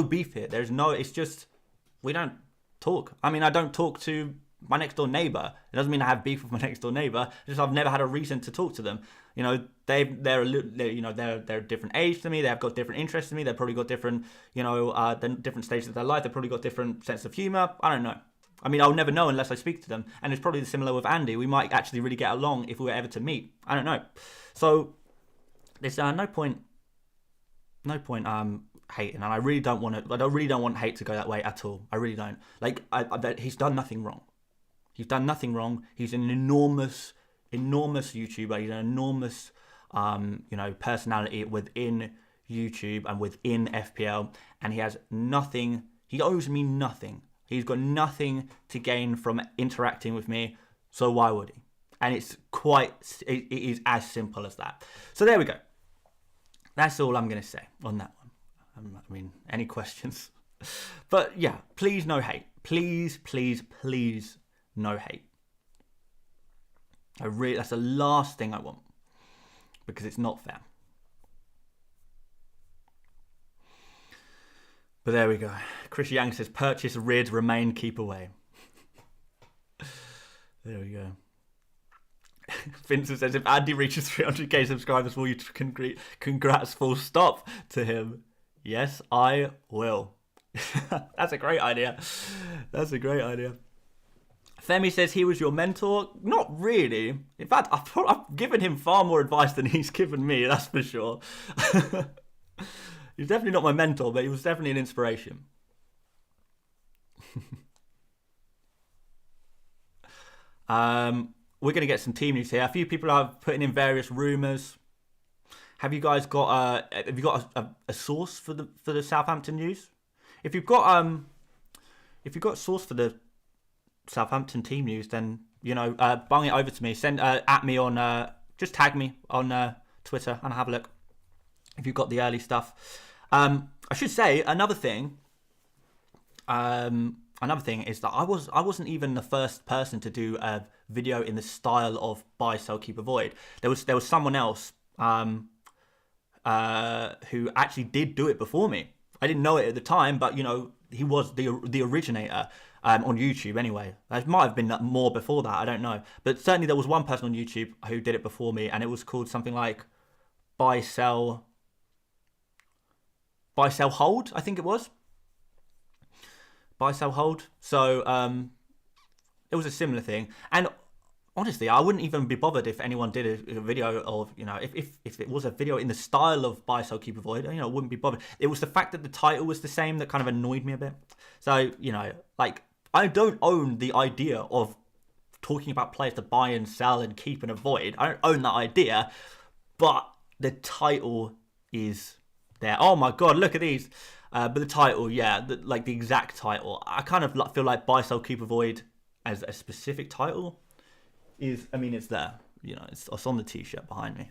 beef here. It's just we don't talk. I don't talk to my next door neighbor. It doesn't mean I have beef with my next door neighbor. It's just I've never had a reason to talk to them. They're a different age to me. They've got different interests to me. They've probably got different, different stages of their life. They've probably got different sense of humor. I don't know. I'll never know unless I speak to them. And it's probably similar with Andy. We might actually really get along if we were ever to meet. I don't know. So there's no point hating, and I really don't want hate to go that way at all. I really don't. He's done nothing wrong. He's done nothing wrong. He's an enormous YouTuber. He's an enormous, personality within YouTube and within FPL. And he has nothing. He owes me nothing. He's got nothing to gain from interacting with me. So why would he? And it is as simple as that. So there we go. That's all I'm going to say on that one. Any questions? But yeah, please no hate. Please no hate. That's the last thing I want, because it's not fair. But there we go. Chris Yang says, purchase rid, remain, keep away. There we go. Vincent says, if Andy reaches 300k subscribers, will you congrats full stop to him? Yes, I will. That's a great idea. Femi says he was your mentor. Not really. In fact, I've given him far more advice than he's given me, that's for sure. He's definitely not my mentor, but he was definitely an inspiration. We're going to get some team news here. A few people are putting in various rumours. Have you guys got a source for the Southampton news? If you've got a source for the Southampton team news, then bung it over to me. Send at me on just tag me on Twitter and I'll have a look. If you've got the early stuff, I should say another thing. Another thing is that I wasn't even the first person to do a video in the style of buy, sell, keep, avoid. There was someone else who actually did do it before me. I didn't know it at the time, but he was the originator on YouTube anyway. There might have been more before that, I don't know. But certainly there was one person on YouTube who did it before me, and it was called something like buy, sell, hold, I think it was. Buy, sell, hold. So it was a similar thing. And honestly, I wouldn't even be bothered if anyone did a video of, if it was a video in the style of buy, sell, keep, avoid, I wouldn't be bothered. It was the fact that the title was the same that kind of annoyed me a bit. So, I don't own the idea of talking about players to buy and sell and keep and avoid. I don't own that idea, but the title is there. Oh my God, look at these. But the title, yeah, the exact title. I kind of feel like buy, sell, keep, avoid as a specific title is, it's there. It's on the t-shirt behind me.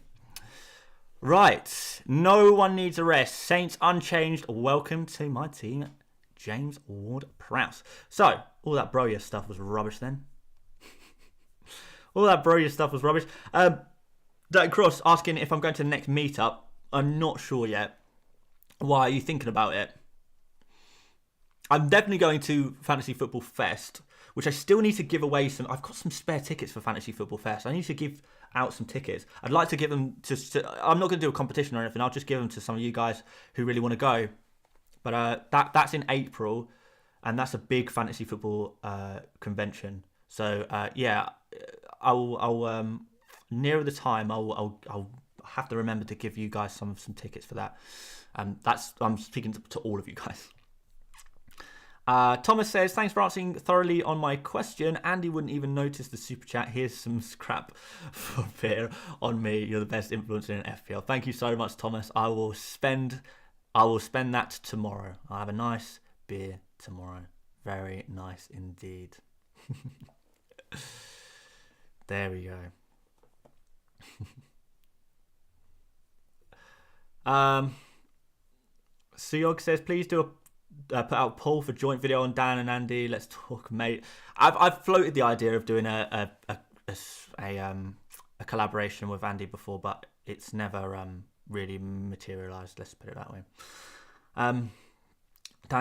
Right. No one needs a rest. Saints unchanged. Welcome to my team, James Ward-Prowse. So, all that Broya stuff was rubbish then. That Cross asking if I'm going to the next meetup. I'm not sure yet. Why are you thinking about it? I'm definitely going to Fantasy Football Fest, which I still need to give away some. I've got some spare tickets for Fantasy Football Fest. I need to give out some tickets. I'd like to give them to I'm not going to do a competition or anything. I'll just give them to some of you guys who really want to go. But that's in April, and that's a big fantasy football convention. So yeah, I'll nearer the time, I'll have to remember to give you guys some tickets for that. I'm speaking to all of you guys. Thomas says, thanks for answering thoroughly on my question. Andy wouldn't even notice the super chat. Here's some scrap for beer on me. You're the best influencer in FPL. Thank you so much, Thomas. I will spend that tomorrow. I'll have a nice beer tomorrow. Very nice indeed. There we go. Suyog says, please do put out a poll for joint video on Dan and Andy. Let's talk, mate. I've floated the idea of doing a collaboration with Andy before, but it's never really materialised. Let's put it that way. Dan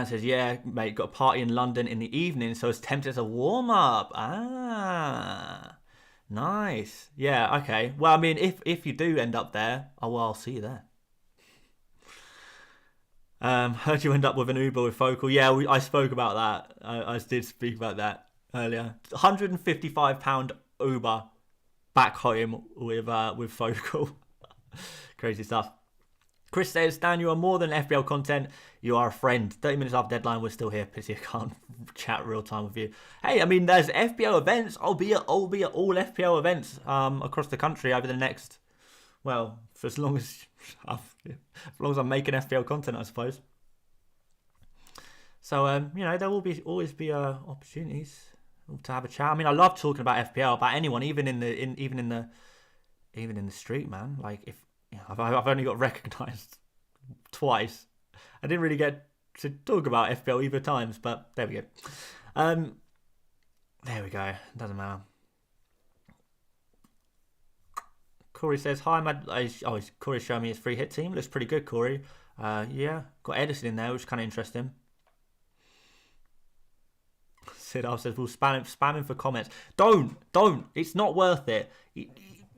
says, yeah, mate, got a party in London in the evening, so it's tempted as a warm up. Nice. Yeah, okay. Well, if you do end up there, I'll see you there. Heard you end up with an Uber with Focal. Yeah, I spoke about that. I did speak about that earlier. £155 Uber back home with Focal. Crazy stuff. Chris says, Dan, you are more than FPL content. You are a friend. 30 minutes after deadline, we're still here. Pity I can't chat real time with you. Hey, there's FPL events. I'll be at all FPL events across the country over the next, well, for as long as I'm making FPL content, I suppose. So, there will always be opportunities to have a chat. I love talking about FPL, about anyone, even in the street, man. Like if I've only got recognised twice. I didn't really get to talk about FPL either times, but there we go. There we go. Doesn't matter. Corey says, hi, Corey's showing me his free hit team. Looks pretty good, Corey. Yeah, got Edison in there, which is kind of interesting. Sidal says, we'll spam him for comments. Don't. It's not worth it.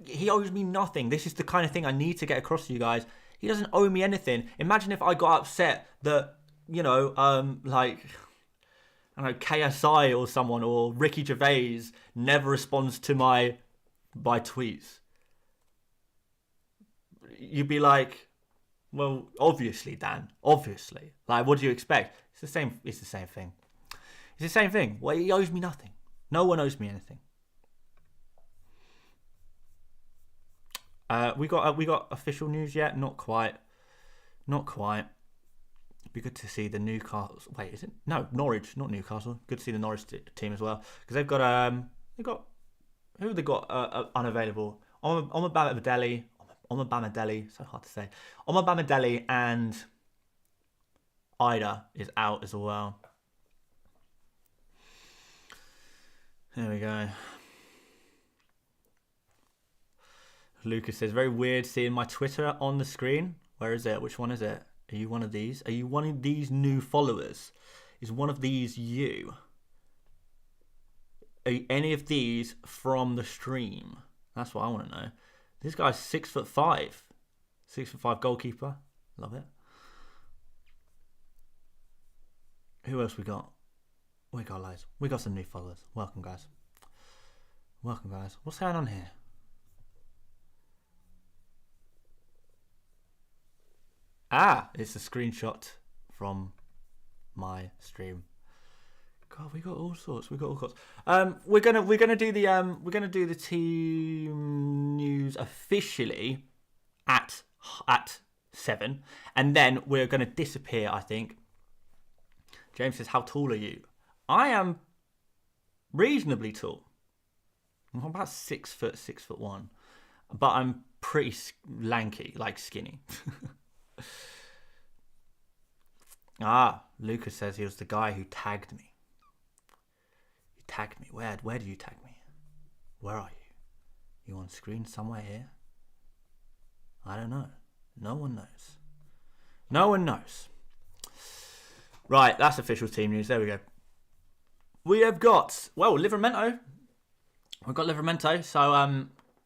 He owes me nothing. This is the kind of thing I need to get across to you guys. He doesn't owe me anything. Imagine if I got upset that, I don't know, KSI or someone, or Ricky Gervais never responds to my tweets, you'd be like, well, obviously, Dan, obviously. Like, what do you expect? It's the same thing. It's the same thing. Well, he owes me nothing. No one owes me anything. We got official news yet? Not quite. It'd be good to see the Newcastle. Wait, is it? No, Norwich, not Newcastle. Good to see the Norwich team as well, because they've got who have they got unavailable? Omabamidele, so hard to say. Omabamidele and Ida is out as well. There we go. Lucas says, very weird seeing my Twitter on the screen. Where is it? Which one is it? Are you one of these? Are you one of these new followers? Is one of these you? Are any of these from the stream? That's what I want to know. This guy's 6'5". 6'5" goalkeeper. Love it. Who else we got? We got loads. We got some new followers. Welcome, guys. Welcome, guys. What's going on here? It's a screenshot from my stream. God, we got all sorts. We're gonna do the team news officially at 7, and then we're gonna disappear. I think. James says, "How tall are you?" I am reasonably tall. I'm about 6 foot, 6'1", but I'm pretty lanky, like skinny. Lucas says he was the guy who tagged me. You tagged me. Where do you tag me? Where are you? You on screen somewhere here? I don't know. No one knows. No one knows. Right, that's official team news. There we go. We have got, Livramento. We've got Livramento. So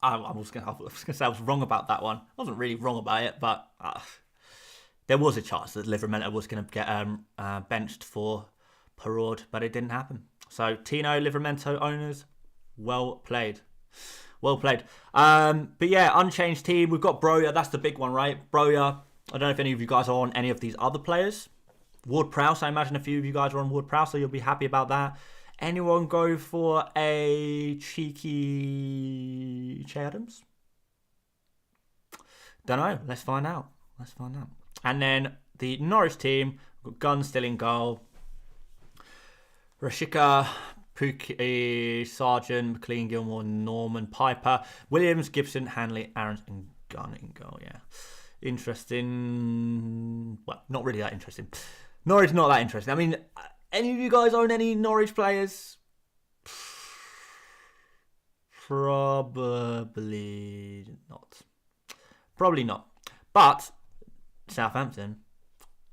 I was gonna say I was wrong about that one. I wasn't really wrong about it, but there was a chance that Livramento was going to get benched for Perraud, but it didn't happen. So Tino, Livramento owners, well played. Well played. But yeah, unchanged team. We've got Broja. That's the big one, right? Broja. I don't know if any of you guys are on any of these other players. Ward-Prowse. I imagine a few of you guys are on Ward-Prowse, so you'll be happy about that. Anyone go for a cheeky Che Adams? Don't know. Let's find out. And then the Norwich team, we've got Gunn still in goal. Rashika, Pookie, Sargent, McLean, Gilmore, Norman, Piper, Williams, Gibson, Hanley, Aarons, and Gunn in goal. Yeah. Interesting. Well, not really that interesting. Norwich not that interesting. I mean, any of you guys own any Norwich players? Probably not. But Southampton,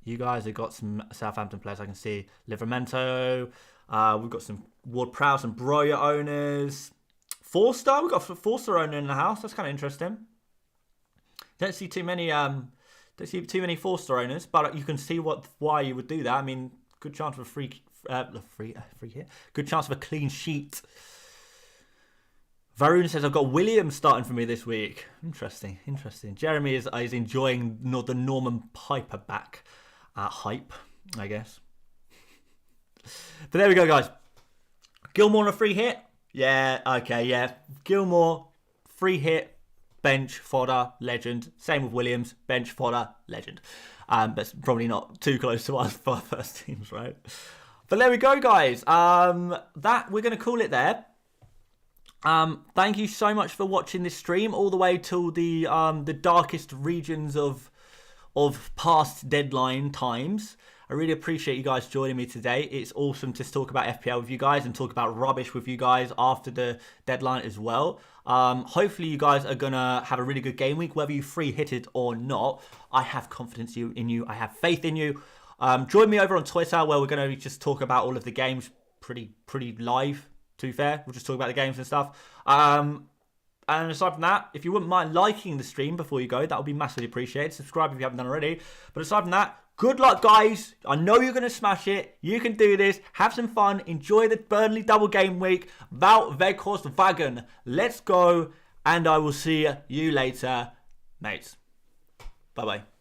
you guys have got some Southampton players. I can see Livramento. We've got some Ward-Prowse and Broja owners. Forster, we've got a Forster owner in the house. That's kind of interesting. Don't see too many Forster owners, but you can see why you would do that. I mean, good chance of a free hit. Good chance of a clean sheet. Varun says, I've got Williams starting for me this week. Interesting. Jeremy is enjoying the Norman Piper back hype, I guess. But there we go, guys. Gilmore on a free hit? Yeah, okay, yeah. Gilmore, free hit, bench, fodder, legend. Same with Williams, bench, fodder, legend. But it's probably not too close to us for our first teams, right? But there we go, guys. That we're going to call it there. Thank you so much for watching this stream all the way till the darkest regions of past deadline times. I really appreciate you guys joining me today. It's awesome to talk about FPL with you guys and talk about rubbish with you guys after the deadline as well. Hopefully you guys are going to have a really good game week, whether you free hit it or not. I have confidence in you. I have faith in you. Join me over on Twitter where we're going to just talk about all of the games pretty live, to be fair. We'll just talk about the games and stuff. And aside from that, if you wouldn't mind liking the stream before you go, that would be massively appreciated. Subscribe if you haven't done already. But aside from that, Good luck, guys. I know you're going to smash it. You can do this. Have some fun. Enjoy the Burnley double game week. Wout Weghorst Wagen. Let's go. And I will see you later, mates. Bye-bye.